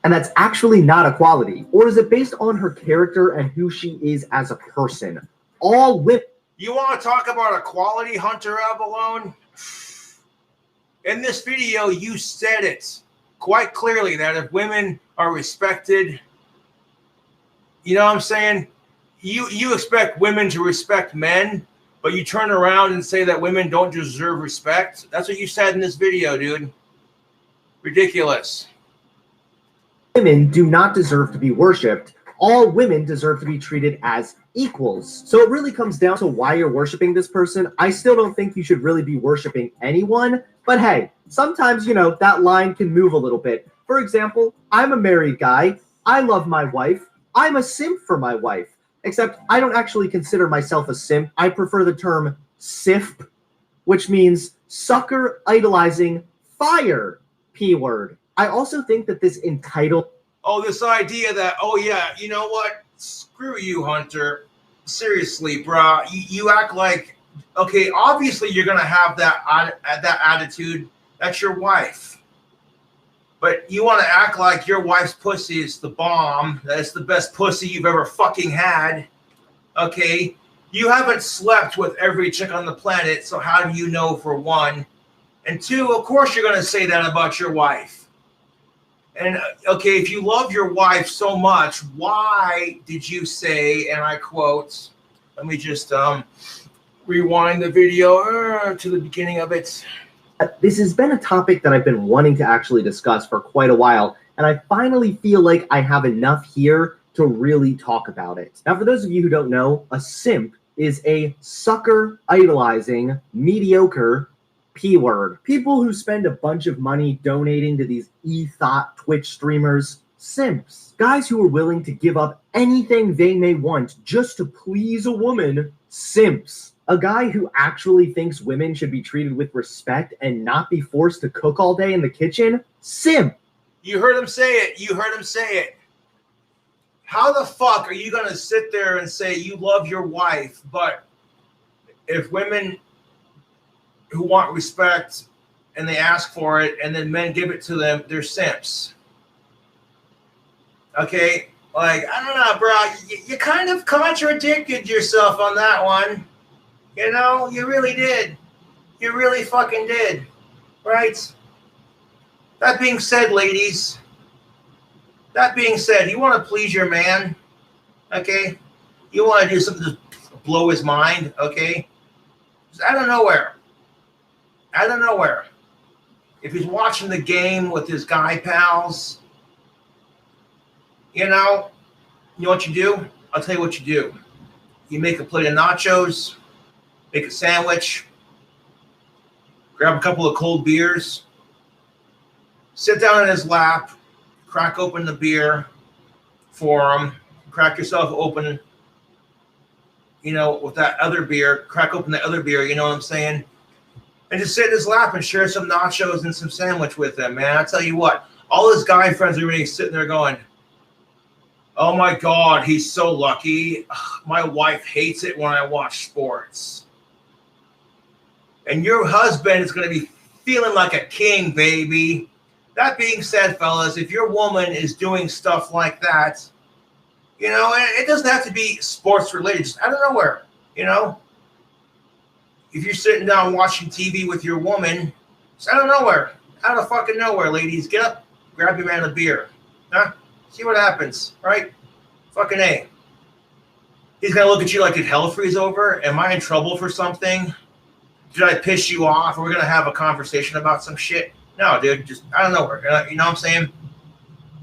And that's actually not equality. Or is it based on her character and who she is as a person? All women. You want to talk about equality, Hunter Avalone? In this video, you said it quite clearly that if women are respected, you know what I'm saying? You expect women to respect men, but you turn around and say that women don't deserve respect. That's what you said in this video, dude. Ridiculous. Women do not deserve to be worshipped. All women deserve to be treated as equals. So it really comes down to why you're worshiping this person. I still don't think you should really be worshiping anyone, but hey, sometimes, you know, that line can move a little bit. For example, I'm a married guy. I love my wife. I'm a simp for my wife, except I don't actually consider myself a simp. I prefer the term simp, which means sucker, idolizing, fire, P-word. I also think that this entitled... Oh, this idea that, oh yeah, you know what? Screw you, Hunter. Seriously, brah. You act like, okay, obviously you're going to have that attitude. That's your wife. But you want to act like your wife's pussy is the bomb. That it's the best pussy you've ever fucking had. Okay? You haven't slept with every chick on the planet, so how do you know, for one? And two, of course you're going to say that about your wife. And, okay, if you love your wife so much, why did you say, and I quote, let me just rewind the video to the beginning of it. This has been a topic that I've been wanting to actually discuss for quite a while, and I finally feel like I have enough here to really talk about it. Now, for those of you who don't know, a simp is a sucker, idolizing, mediocre P-word. People who spend a bunch of money donating to these e-thought Twitch streamers, simps. Guys who are willing to give up anything they may want just to please a woman, simps. A guy who actually thinks women should be treated with respect and not be forced to cook all day in the kitchen, simp. You heard him say it. You heard him say it. How the fuck are you going to sit there and say you love your wife, but if women who want respect and they ask for it and then men give it to them, they're simps? Okay? Like, I don't know, bro. You kind of contradicted yourself on that one. You know, you really did. You really fucking did. Right? That being said, ladies, that being said, you want to please your man, okay? You want to do something to blow his mind, okay? Just out of nowhere. Out of nowhere. If he's watching the game with his guy pals, you know what you do? I'll tell you what you do. You make a plate of nachos, make a sandwich, grab a couple of cold beers, sit down in his lap, crack open the beer for him, crack yourself open, you know, with that other beer, crack open the other beer, you know what I'm saying? And just sit in his lap and share some nachos and some sandwich with him, man. I tell you what, all his guy friends are really sitting there going, Oh my God, he's so lucky. My wife hates it when I watch sports. And your husband is going to be feeling like a king, baby. That being said, fellas, if your woman is doing stuff like that, you know, it doesn't have to be sports related, just out of nowhere, you know. If you're sitting down watching TV with your woman, it's out of nowhere, out of fucking nowhere, ladies. Get up, grab your man a beer. Huh? See what happens, right? Fucking A. He's going to look at you like, did hell freeze over? Am I in trouble for something? Did I piss you off? Are we going to have a conversation about some shit? No, dude, just out of nowhere. You know what I'm saying?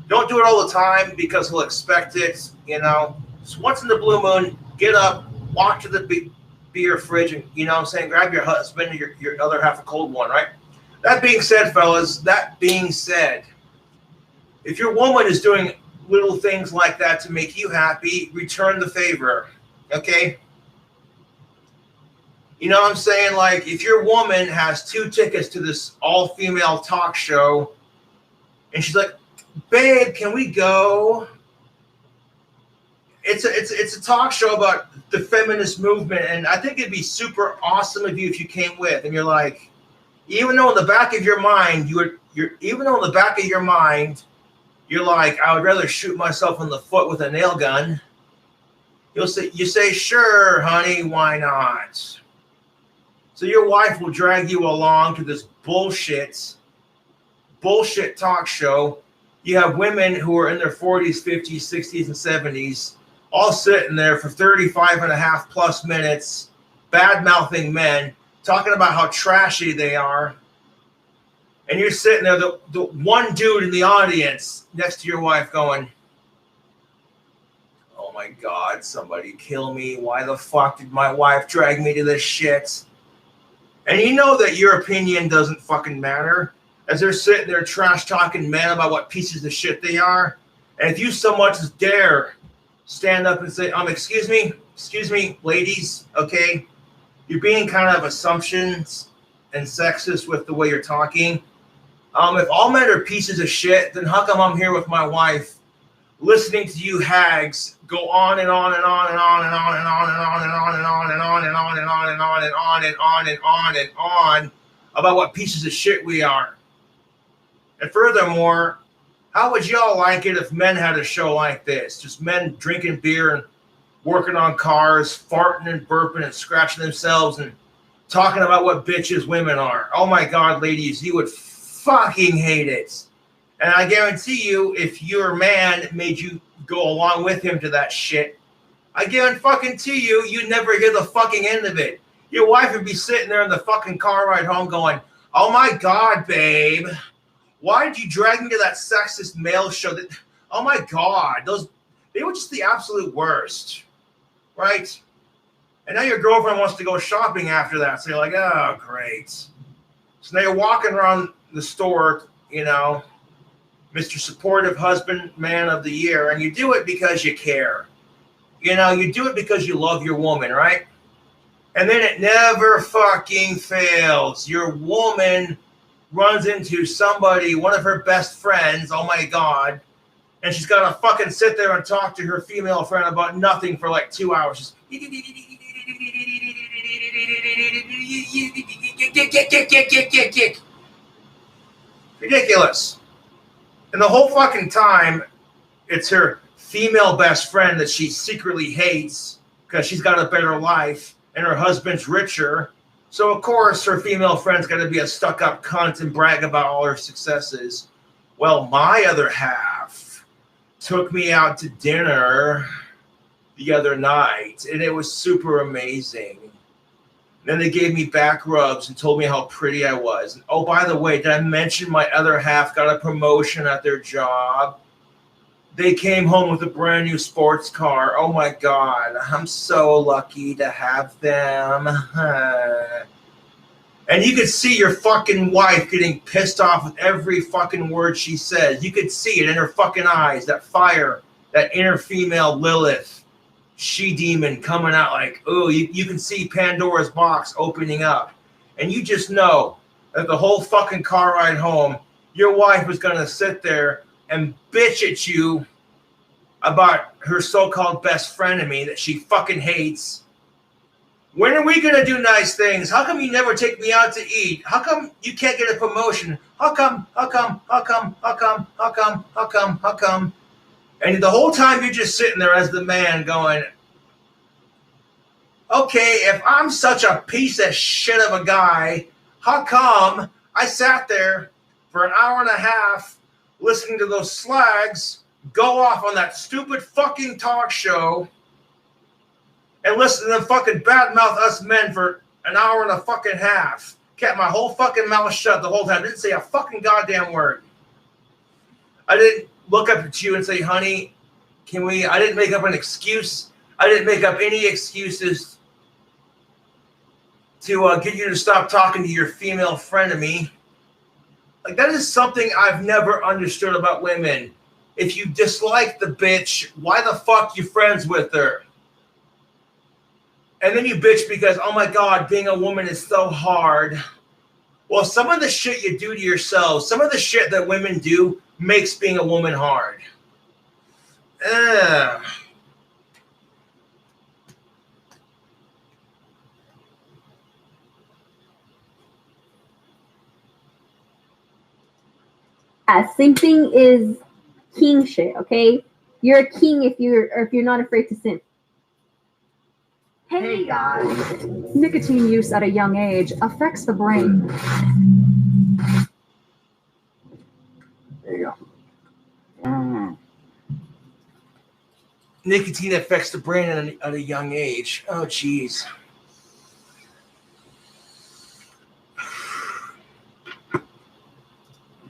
Don't do it all the time because he'll expect it, you know. Just once in the blue moon, get up, walk to the beer fridge, and, you know what I'm saying, grab your husband and your other half a cold one, right? That being said, fellas, that being said, if your woman is doing little things like that to make you happy, return the favor, okay? You know what I'm saying? Like, if your woman has 2 tickets to this all-female talk show, and she's like, babe, can we go? It's a talk show about the feminist movement, and I think it'd be super awesome of you if you came with. And you're like, even though in the back of your mind you're like, I would rather shoot myself in the foot with a nail gun. You say, sure, honey, why not? So your wife will drag you along to this bullshit talk show. You have women who are in their 40s, 50s, 60s, and 70s, all sitting there for 35 and a half plus minutes, bad-mouthing men, talking about how trashy they are. And you're sitting there, the one dude in the audience next to your wife going, oh my God, somebody kill me. Why the fuck did my wife drag me to this shit? And you know that your opinion doesn't fucking matter as they're sitting there trash-talking men about what pieces of shit they are. And if you so much as dare stand up and say, excuse me, ladies, okay, you're being kind of assumptions and sexist with the way you're talking. If all men are pieces of shit, then how come I'm here with my wife listening to you hags go on and on and on and on and on and on and on and on and on and on and on and on and on and on and on and on and on about what pieces of shit we are? And furthermore, how would y'all like it if men had a show like this? Just men drinking beer and working on cars, farting and burping and scratching themselves and talking about what bitches women are. Oh my God, ladies, you would fucking hate it. And I guarantee you, if your man made you go along with him to that shit, I guarantee you, you'd never hear the fucking end of it. Your wife would be sitting there in the fucking car ride home going, oh my God, babe, why did you drag me to that sexist male show? Oh my God, they were just the absolute worst, right? And now your girlfriend wants to go shopping after that. So you're like, oh, great. So now you're walking around the store, you know, Mr. Supportive Husband, Man of the Year, and you do it because you care. You know, you do it because you love your woman, right? And then it never fucking fails. Your woman runs into somebody, one of her best friends, oh my God, and she's got to fucking sit there and talk to her female friend about nothing for like 2 hours. Ridiculous. And the whole fucking time, it's her female best friend that she secretly hates because she's got a better life and her husband's richer. So, of course, her female friend's got to be a stuck-up cunt and brag about all her successes. Well, my other half took me out to dinner the other night, and it was super amazing. Then they gave me back rubs and told me how pretty I was. And, oh, by the way, did I mention my other half got a promotion at their job? They came home with a brand new sports car. Oh, my God. I'm so lucky to have them. And you could see your fucking wife getting pissed off with every fucking word she says. You could see it in her fucking eyes, that fire, that inner female Lilith. She-demon coming out like, oh, you can see Pandora's box opening up. And you just know that the whole fucking car ride home, your wife was going to sit there and bitch at you about her so-called best friend of me that she fucking hates. When are we gonna do nice things? How come you never take me out to eat? How come you can't get a promotion? How come? And the whole time you're just sitting there as the man going, okay, if I'm such a piece of shit of a guy, how come I sat there for an hour and a half listening to those slags go off on that stupid fucking talk show and listen to them fucking badmouth us men for an hour and a fucking half? Kept my whole fucking mouth shut the whole time. Didn't say a fucking goddamn word. I didn't look up at you and say, honey, can we? I didn't make up an excuse. I didn't make up any excuses to get you to stop talking to your female friend of me. Like, that is something I've never understood about women. If you dislike the bitch, why the fuck you friends with her? And then you bitch because, oh my God, being a woman is so hard. Well, some of the shit you do to yourselves, some of the shit that women do makes being a woman hard. Simping is king shit, okay? You're a king if you're not afraid to simp. Hey guys. Nicotine use at a young age affects the brain. There you go. Nicotine affects the brain at a young age. Oh, jeez.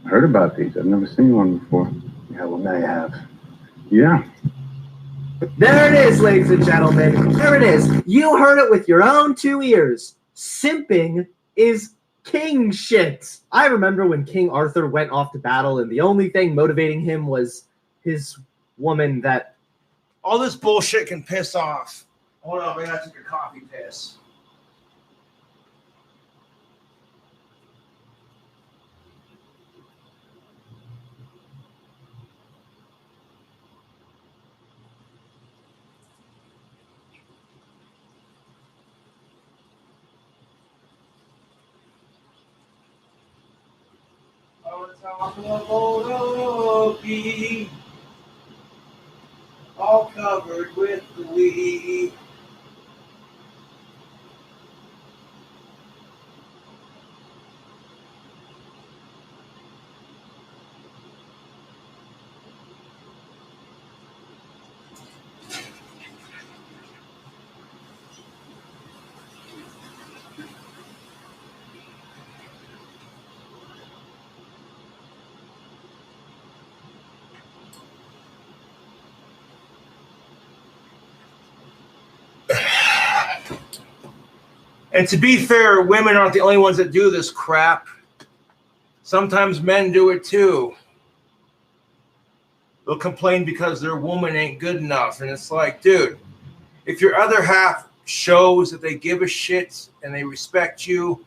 Heard about these. I've never seen one before. Yeah, well, now you have. Yeah. There it is, ladies and gentlemen. There it is. You heard it with your own 2 ears. Simping is king shit. I remember when King Arthur went off to battle and the only thing motivating him was his woman that... All this bullshit can piss off. Hold on, maybe I took a coffee piss. All covered with glee. And to be fair, women aren't the only ones that do this crap. Sometimes men do it too. They'll complain because their woman ain't good enough. And it's like, dude, if your other half shows that they give a shit and they respect you,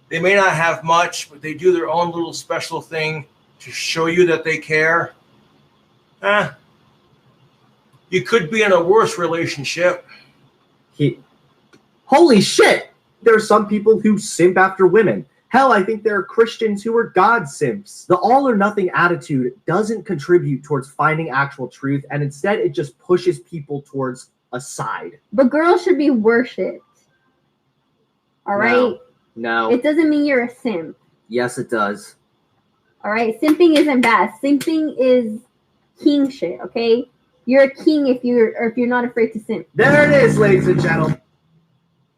they may not have much, but they do their own little special thing to show you that they care. You could be in a worse relationship. Holy shit! There are some people who simp after women. Hell, I think there are Christians who are God simps. The all or nothing attitude doesn't contribute towards finding actual truth, and instead it just pushes people towards a side. But girls should be worshipped. All right? No. It doesn't mean you're a simp. Yes, it does. All right? Simping isn't bad. Simping is king shit, okay? You're a king if you're not afraid to simp. There it is, ladies and gentlemen.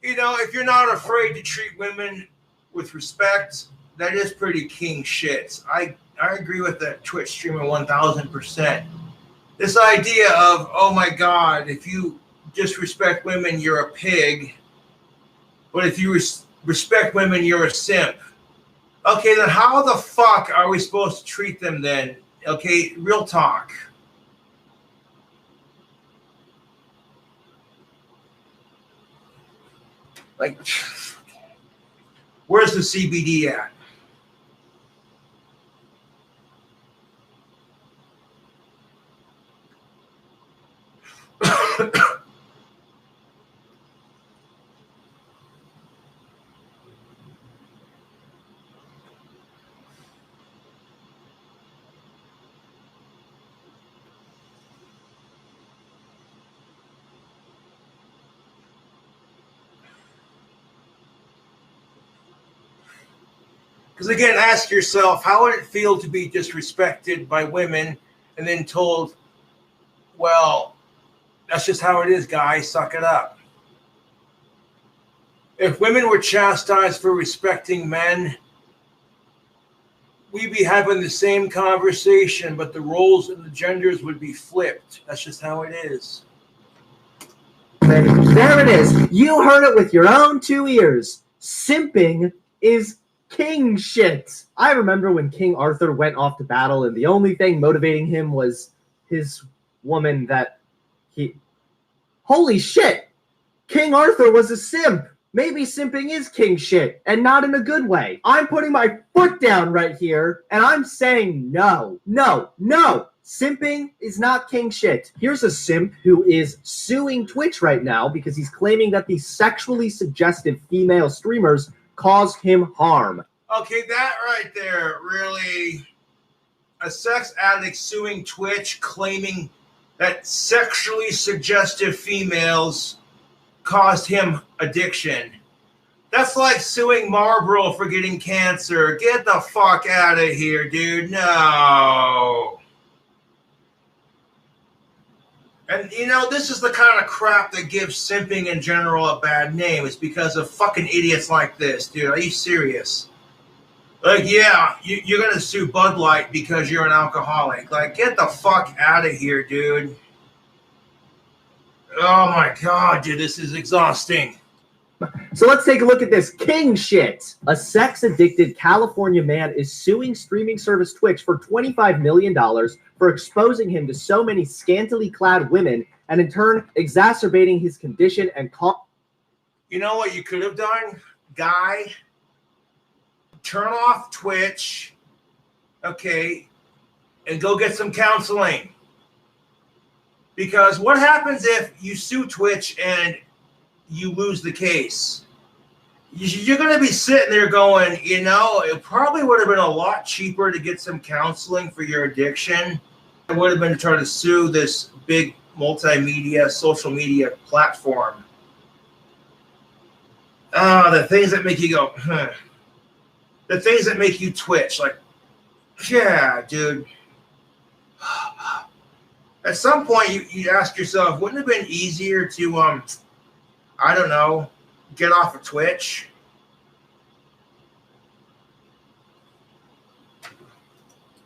You know, if you're not afraid to treat women with respect, that is pretty king shit. I agree with that Twitch streamer 1000%. This idea of, oh my God, if you disrespect women, you're a pig. But if you respect women, you're a simp. Okay, then how the fuck are we supposed to treat them then? Okay, real talk. Like, where's the CBD at? Because again, ask yourself, how would it feel to be disrespected by women and then told, well, that's just how it is, guys, suck it up. If women were chastised for respecting men, we'd be having the same conversation, but the roles and the genders would be flipped. That's just how it is. There it is. You heard it with your own 2 ears. Simping is king shit. I remember when King Arthur went off to battle and the only thing motivating him was his woman that he... Holy shit! King Arthur was a simp. Maybe simping is king shit, and not in a good way. I'm putting my foot down right here, and I'm saying no. No, no! Simping is not king shit. Here's a simp who is suing Twitch right now because he's claiming that these sexually suggestive female streamers caused him harm. Okay, that right there, really. A sex addict suing Twitch claiming that sexually suggestive females caused him addiction. That's like suing Marlboro for getting cancer. Get the fuck out of here, dude. No. And, you know, this is the kind of crap that gives simping in general a bad name. It's because of fucking idiots like this, dude. Are you serious? Like, yeah, you're going to sue Bud Light because you're an alcoholic. Like, get the fuck out of here, dude. Oh, my God, dude, this is exhausting. So let's take a look at this king shit. A sex-addicted California man is suing streaming service Twitch for $25 million for exposing him to so many scantily clad women and in turn exacerbating his condition and You know what you could have done, guy? Turn off Twitch, okay, and go get some counseling. Because what happens if you sue Twitch and you lose the case? You're going to be sitting there going, you know, it probably would have been a lot cheaper to get some counseling for your addiction. It would have been to try to sue this big multimedia, social media platform. The things that make you go, huh. The things that make you twitch, like, yeah, dude. At some point, you ask yourself, wouldn't it have been easier to, I don't know, get off of Twitch?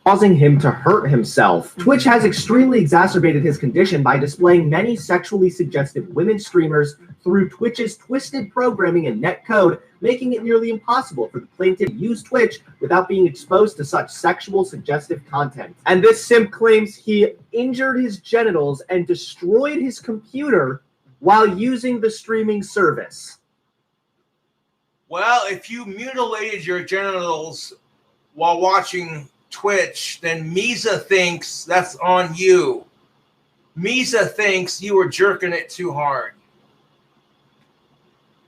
Causing him to hurt himself. Twitch has extremely exacerbated his condition by displaying many sexually suggestive women streamers through Twitch's twisted programming and net code, making it nearly impossible for the plaintiff to use Twitch without being exposed to such sexual suggestive content. And this simp claims he injured his genitals and destroyed his computer while using the streaming service. Well, if you mutilated your genitals while watching Twitch, then Misa thinks that's on you. Misa thinks you were jerking it too hard.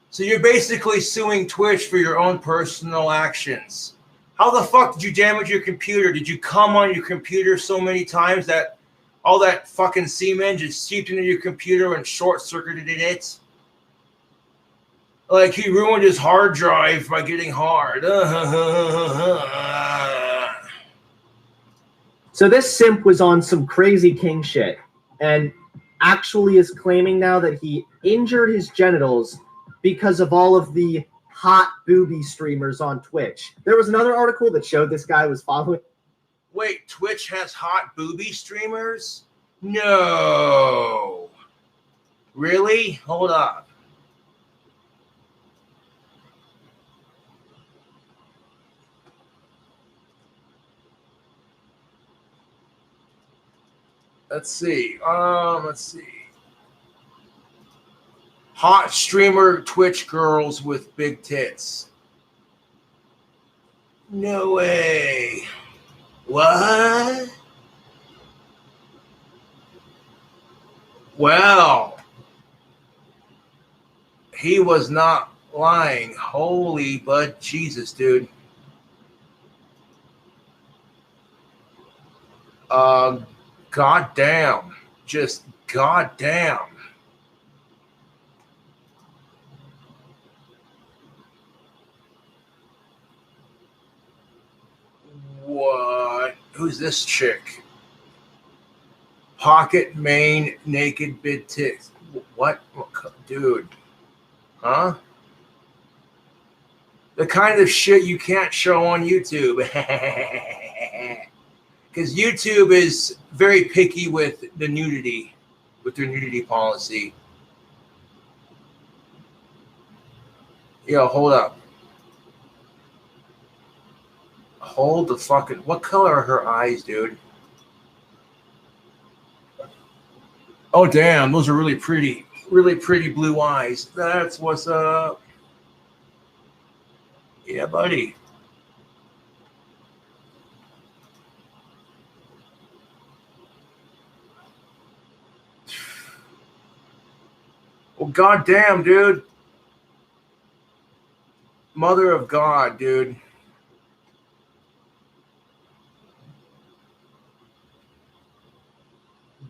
So you're basically suing Twitch for your own personal actions. How the fuck did you damage your computer? Did you come on your computer so many times that all that fucking semen just seeped into your computer and short-circuited it? Like he ruined his hard drive by getting hard. So this simp was on some crazy king shit and actually is claiming now that he injured his genitals because of all of the hot booby streamers on Twitch. There was another article that showed this guy was following. Wait, Twitch has hot booby streamers? No. Really? Hold up. Let's see. Hot streamer Twitch girls with big tits. No way. What? Well, He was not lying. Holy but Jesus, dude. Goddamn. Just goddamn. What? Who's this chick? Pocket main naked big tits. What? Dude. Huh? The kind of shit you can't show on YouTube. Because YouTube is very picky with the nudity, with their nudity policy. Yo, hold up. Hold the fucking... What color are her eyes, dude? Oh, damn. Those are really pretty blue eyes. That's what's up. Yeah, buddy. Well, goddamn, dude. Mother of God, dude.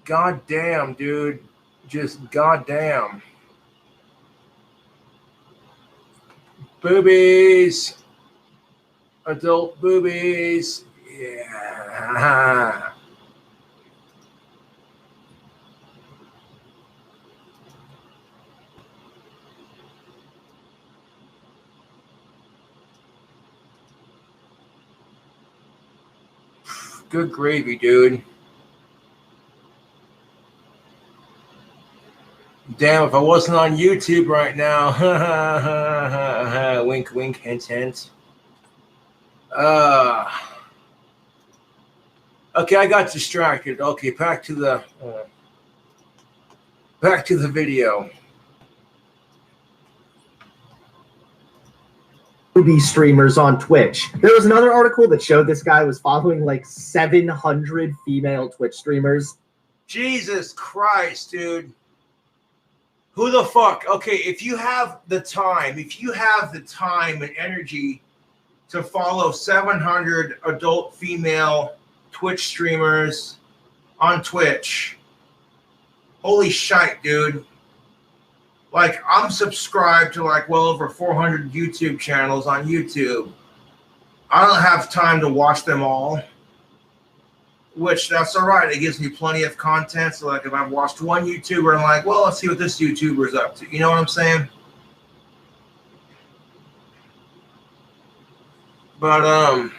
Goddamn, dude. Just goddamn. Boobies. Adult boobies. Yeah. Good gravy, dude. Damn, if I wasn't on YouTube right now. Wink, wink, hint, hint. Okay, I got distracted. Okay, back to the video. Movie streamers on Twitch. There was another article that showed this guy was following like 700 female Twitch streamers. Jesus Christ, dude. Who the fuck? Okay, if you have the time and energy to follow 700 adult female Twitch streamers on Twitch, holy shite, dude. Like, I'm subscribed to like well over 400 YouTube channels on YouTube. I don't have time to watch them all, which that's all right. It gives me plenty of content. So like if I've watched one YouTuber, I'm like, well, let's see what this YouTuber's up to. You know what I'm saying? But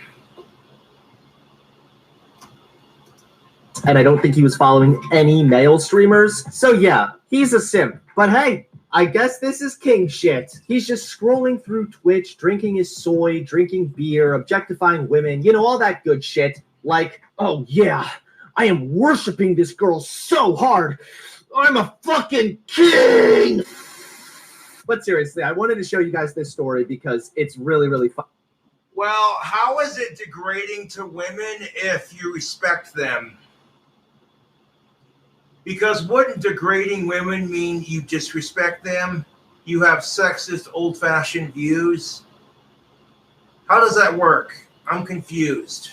and I don't think he was following any male streamers. So yeah, he's a simp. But hey, I guess this is king shit. He's just scrolling through Twitch, drinking his soy, drinking beer, objectifying women, you know, all that good shit. Like, oh yeah, I am worshiping this girl so hard. I'm a fucking king. But seriously, I wanted to show you guys this story because it's really, really fun. Well, how is it degrading to women if you respect them? Because wouldn't degrading women mean you disrespect them? You have sexist, old-fashioned views? How does that work? I'm confused.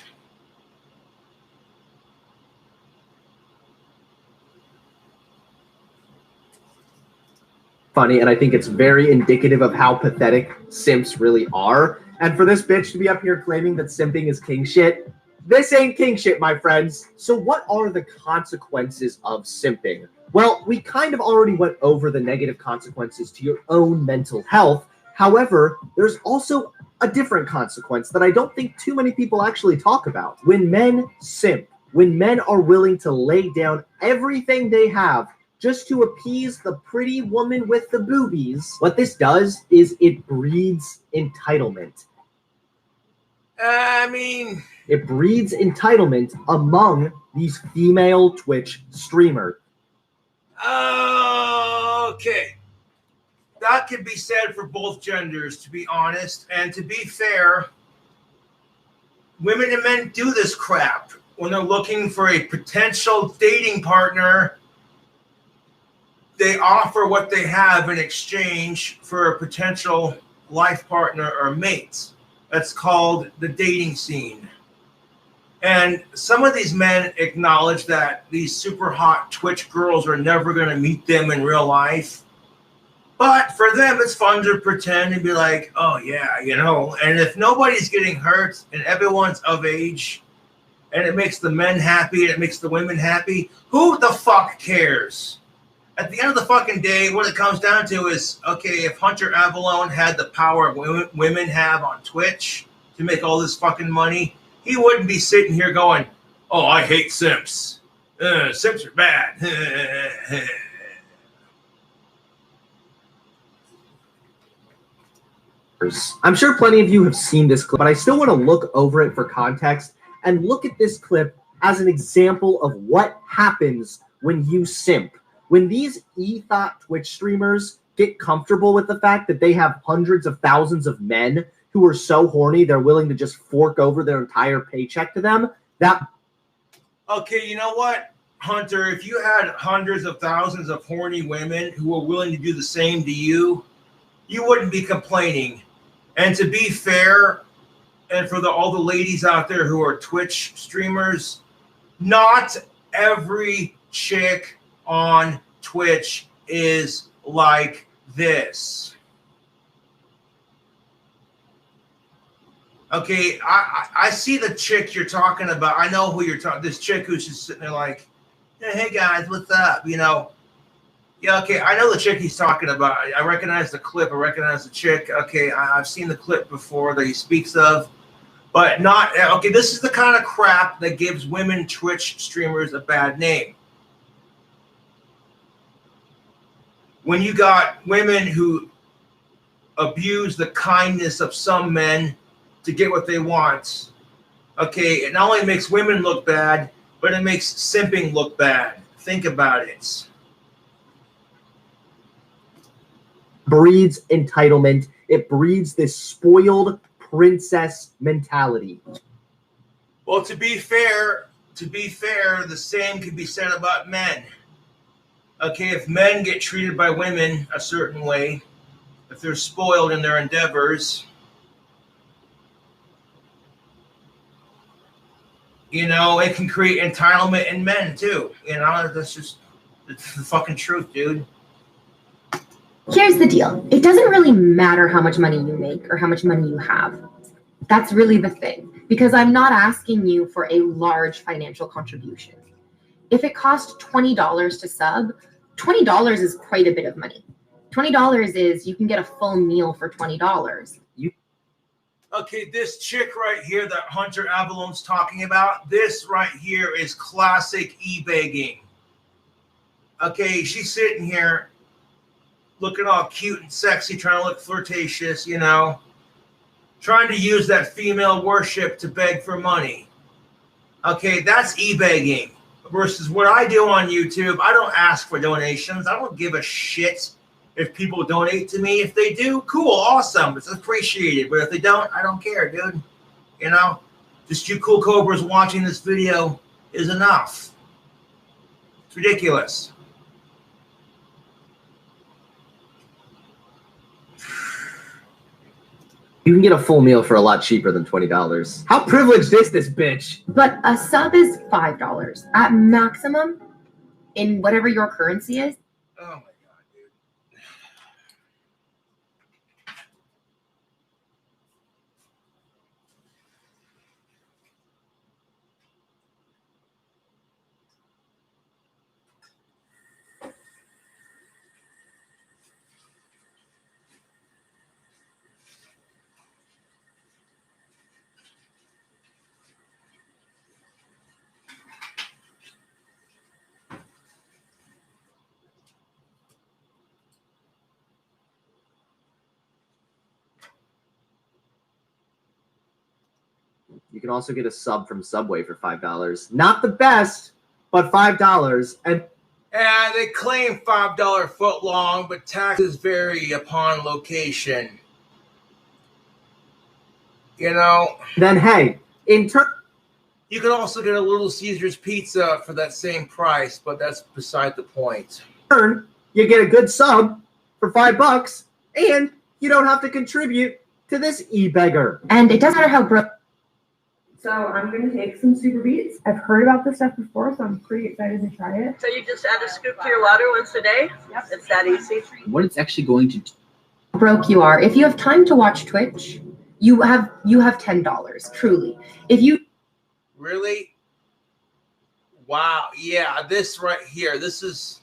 Funny, and I think it's very indicative of how pathetic simps really are. And for this bitch to be up here claiming that simping is king shit, this ain't king shit, my friends. So what are the consequences of simping? Well, we kind of already went over the negative consequences to your own mental health. However, there's also a different consequence that I don't think too many people actually talk about. When men simp, when men are willing to lay down everything they have just to appease the pretty woman with the boobies, what this does is it breeds entitlement. I mean, it breeds entitlement among these female Twitch streamers. Okay. That can be said for both genders, to be honest. And to be fair, women and men do this crap when they're looking for a potential dating partner. They offer what they have in exchange for a potential life partner or mate. That's called the dating scene. And some of these men acknowledge that these super hot Twitch girls are never going to meet them in real life. But for them, it's fun to pretend and be like, oh, yeah, you know. And if nobody's getting hurt and everyone's of age and it makes the men happy and it makes the women happy, who the fuck cares? At the end of the fucking day, what it comes down to is, okay, if Hunter Avalon had the power women have on Twitch to make all this fucking money, he wouldn't be sitting here going, oh, I hate simps. Simps are bad. I'm sure plenty of you have seen this clip, but I still want to look over it for context and look at this clip as an example of what happens when you simp. When these e-thought Twitch streamers get comfortable with the fact that they have hundreds of thousands of men who are so horny they're willing to just fork over their entire paycheck to them, that... Okay, you know what, Hunter? If you had hundreds of thousands of horny women who were willing to do the same to you, you wouldn't be complaining. And to be fair, and for all the ladies out there who are Twitch streamers, not every chick on Twitch is like this. Okay, I see the chick you're talking about. I know who you're talking. This chick who's just sitting there like, hey guys, what's up? You know. Yeah, okay, I know the chick he's talking about. I recognize the clip. I recognize the chick. Okay, I've seen the clip before that he speaks of. But not, okay, this is the kind of crap that gives women Twitch streamers a bad name. When you got women who abuse the kindness of some men to get what they want, okay, it not only makes women look bad, but it makes simping look bad. Think about it. Breeds entitlement. It breeds this spoiled princess mentality. Well, to be fair, the same can be said about men. Okay, if men get treated by women a certain way, if they're spoiled in their endeavors, you know, it can create entitlement in men too. You know, that's just the fucking truth, dude. Here's the deal. It doesn't really matter how much money you make or how much money you have. That's really the thing, because I'm not asking you for a large financial contribution. If it costs $20 to sub, $20 is quite a bit of money. $20 is, you can get a full meal for $20. Okay, this chick right here that Hunter Avalon's talking about, this right here is classic e-begging. Okay, she's sitting here looking all cute and sexy, trying to look flirtatious, you know, trying to use that female worship to beg for money. Okay, that's e-begging. Versus what I do on YouTube, I don't ask for donations. I don't give a shit if people donate to me. If they do, cool, awesome. It's appreciated. But if they don't, I don't care, dude. You know, just you cool cobras watching this video is enough. It's ridiculous. You can get a full meal for a lot cheaper than $20. How privileged is this bitch? But a sub is $5 at maximum in whatever your currency is. Oh my God, dude. You can also get a sub from Subway for $5. Not the best, but $5. And they claim $5 footlong, but taxes vary upon location. You know. Then hey, in turn, you can also get a Little Caesars pizza for that same price, but that's beside the point. you get a good sub for $5, and you don't have to contribute to this e-beggar. And it doesn't matter how broke. So I'm going to take some super beets. I've heard about this stuff before, so I'm pretty excited to try it. So you just add a scoop to your water once a day? Yep. It's that easy. What it's actually going to do. Broke you are. If you have time to watch Twitch, you have $10, truly. If you Really? Wow. Yeah, this right here. This is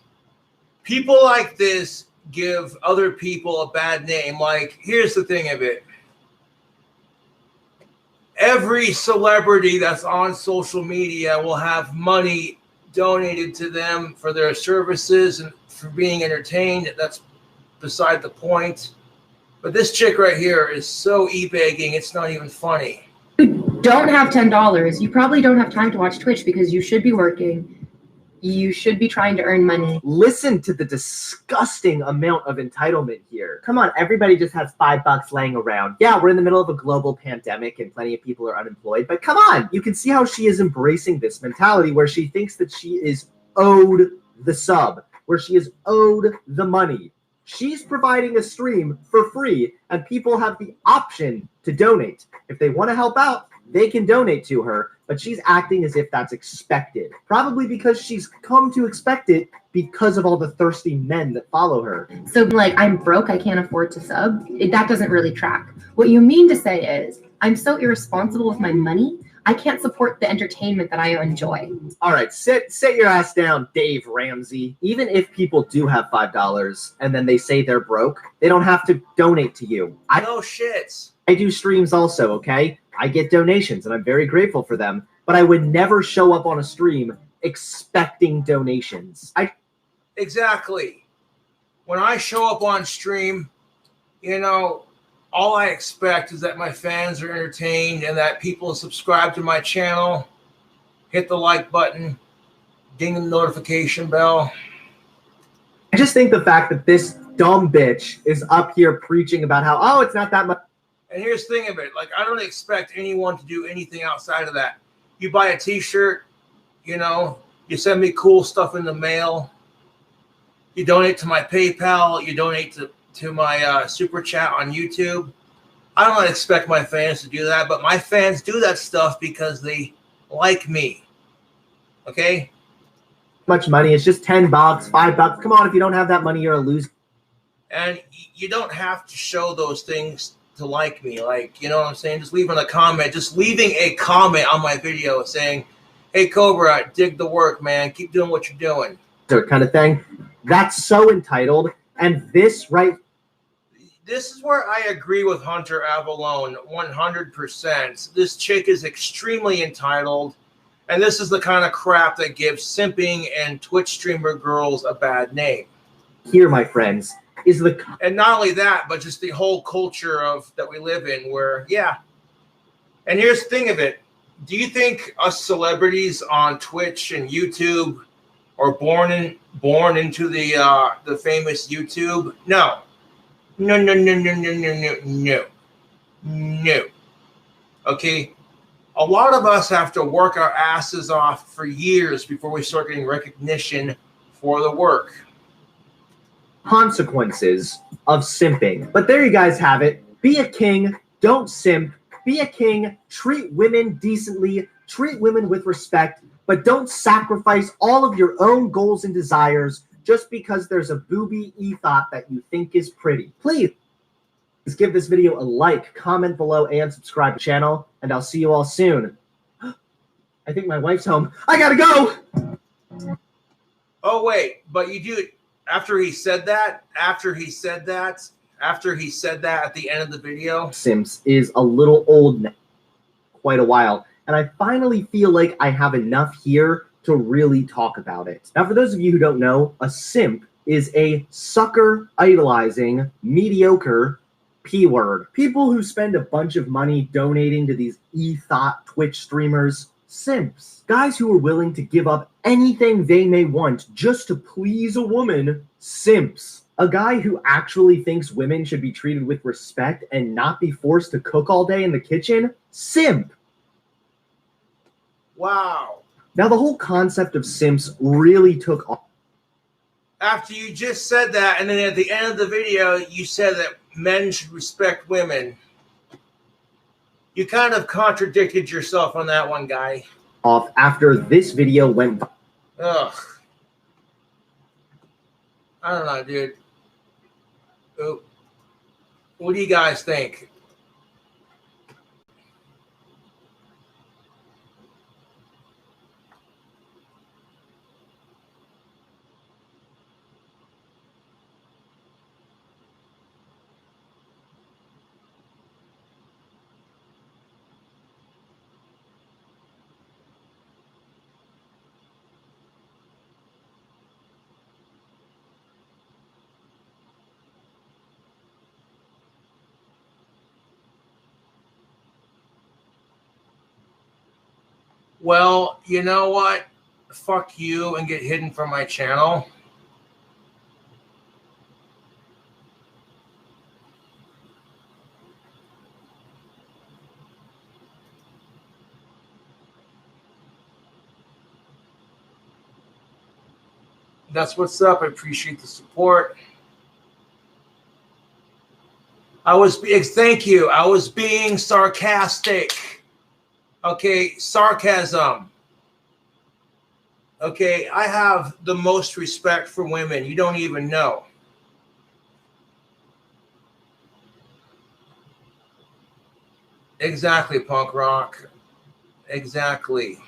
people like this give other people a bad name. Like, here's the thing of it. Every celebrity that's on social media will have money donated to them for their services and for being entertained. That's beside the point. But this chick right here is so e-begging, it's not even funny. don't have $10, you probably don't have time to watch Twitch because you should be working. You should be trying to earn money. Listen to the disgusting amount of entitlement here. Come on, everybody just has $5 laying around. Yeah, we're in the middle of a global pandemic and plenty of people are unemployed, but come on. You can see how she is embracing this mentality where she thinks that she is owed the sub, where she is owed the money. She's providing a stream for free and people have the option to donate. If they want to help out, they can donate to her, but she's acting as if that's expected. Probably because she's come to expect it because of all the thirsty men that follow her. So like, I'm broke, I can't afford to sub. That doesn't really track. What you mean to say is, I'm so irresponsible with my money, I can't support the entertainment that I enjoy. All right, sit your ass down, Dave Ramsey. Even if people do have $5 and then they say they're broke, they don't have to donate to you. No shits. I do streams also, okay? I get donations and I'm very grateful for them, but I would never show up on a stream expecting donations. Exactly. When I show up on stream, you know, all I expect is that my fans are entertained and that people subscribe to my channel, hit the like button, ding the notification bell. I just think the fact that this dumb bitch is up here preaching about how, oh, it's not that much. And here's the thing of it, like, I don't expect anyone to do anything outside of that. You buy a t-shirt, you know, you send me cool stuff in the mail, you donate to my PayPal, you donate to my super chat on YouTube. I don't expect my fans to do that, but my fans do that stuff because they like me. Okay? Much money. It's just $10, $5. Come on, if you don't have that money, you're a loser. And you don't have to show those things to like me. Like, you know what I'm saying? Just leaving a comment, just leaving a comment on my video saying, hey, Cobra, dig the work, man. Keep doing what you're doing. Kind of thing. That's so entitled. And this is where I agree with Hunter Avalone 100%. This chick is extremely entitled, and this is the kind of crap that gives simping and Twitch streamer girls a bad name. Here, my friends, is the... And not only that, but just the whole culture of that we live in where, yeah. And here's the thing of it. Do you think us celebrities on Twitch and YouTube are born into the famous YouTube? No. No. Okay? A lot of us have to work our asses off for years before we start getting recognition for the work. Consequences of simping. But there you guys have it. Be a king. Don't simp. Be a king. Treat women decently. Treat women with respect. But don't sacrifice all of your own goals and desires just because there's a booby e-thought that you think is pretty. Please give this video a like, comment below, and subscribe to the channel. And I'll see you all soon. I think my wife's home. I gotta go! Oh, wait. But you do... After he said that at the end of the video. Sims is a little old now, quite a while, and I finally feel like I have enough here to really talk about it. Now, for those of you who don't know, a simp is a sucker idolizing, mediocre P-word. People who spend a bunch of money donating to these e-thought Twitch streamers. Simps. Guys who are willing to give up anything they may want just to please a woman. Simps. A guy who actually thinks women should be treated with respect and not be forced to cook all day in the kitchen. Simp. Wow. Now the whole concept of simps really took off. After you just said that, and then at the end of the video, you said that men should respect women. You kind of contradicted yourself on that one, guy. Off after this video went. Ugh. I don't know, dude. What do you guys think? Well, you know what? Fuck you and get hidden from my channel. That's what's up. I appreciate the support. Thank you. I was being sarcastic. Okay, sarcasm. Okay, I have the most respect for women. You don't even know. Exactly, punk rock. Exactly.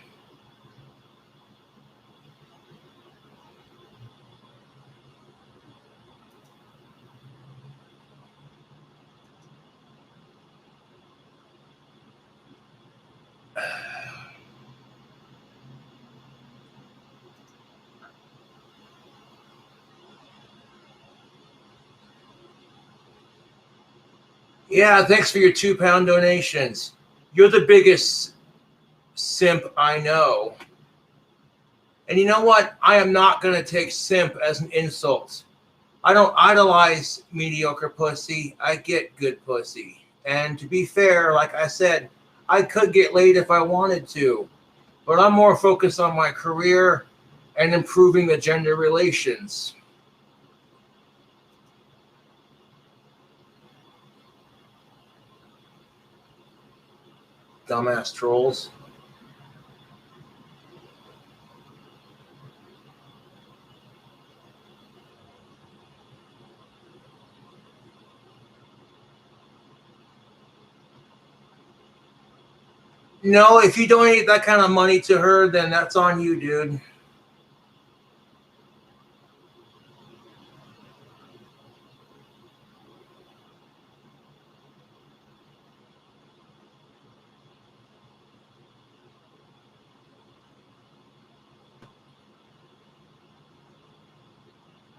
Yeah, thanks for your £2 donations. You're the biggest simp I know. And you know what? I am not going to take simp as an insult. I don't idolize mediocre pussy. I get good pussy. And to be fair, like I said, I could get laid if I wanted to. But I'm more focused on my career and improving the gender relations. Dumbass trolls. No, if you donate that kind of money to her, then that's on you, dude.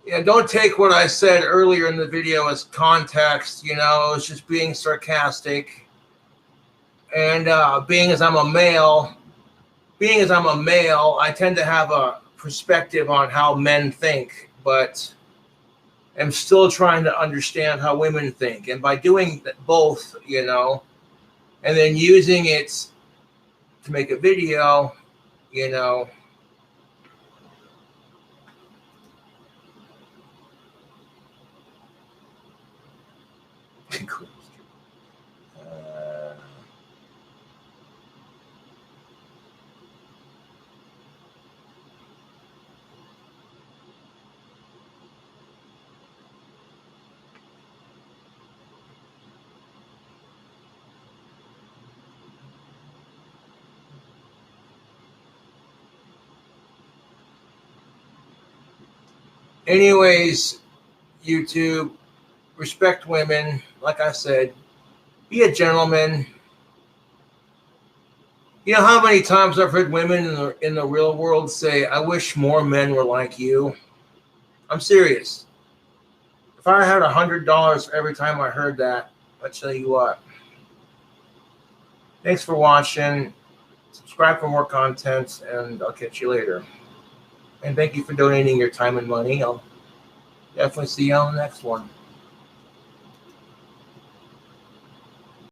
Yeah, don't take what I said earlier in the video as context. You know, it's just being sarcastic. And being as I'm a male, I tend to have a perspective on how men think, but I'm still trying to understand how women think. And by doing both, you know, and then using it to make a video, you know, anyways, YouTube, respect women. Like I said, be a gentleman. You know how many times I've heard women in the real world say, I wish more men were like you? I'm serious. If I had $100 every time I heard that, I'll tell you what. Thanks for watching. Subscribe for more content, and I'll catch you later. And thank you for donating your time and money. I'll definitely see you on the next one.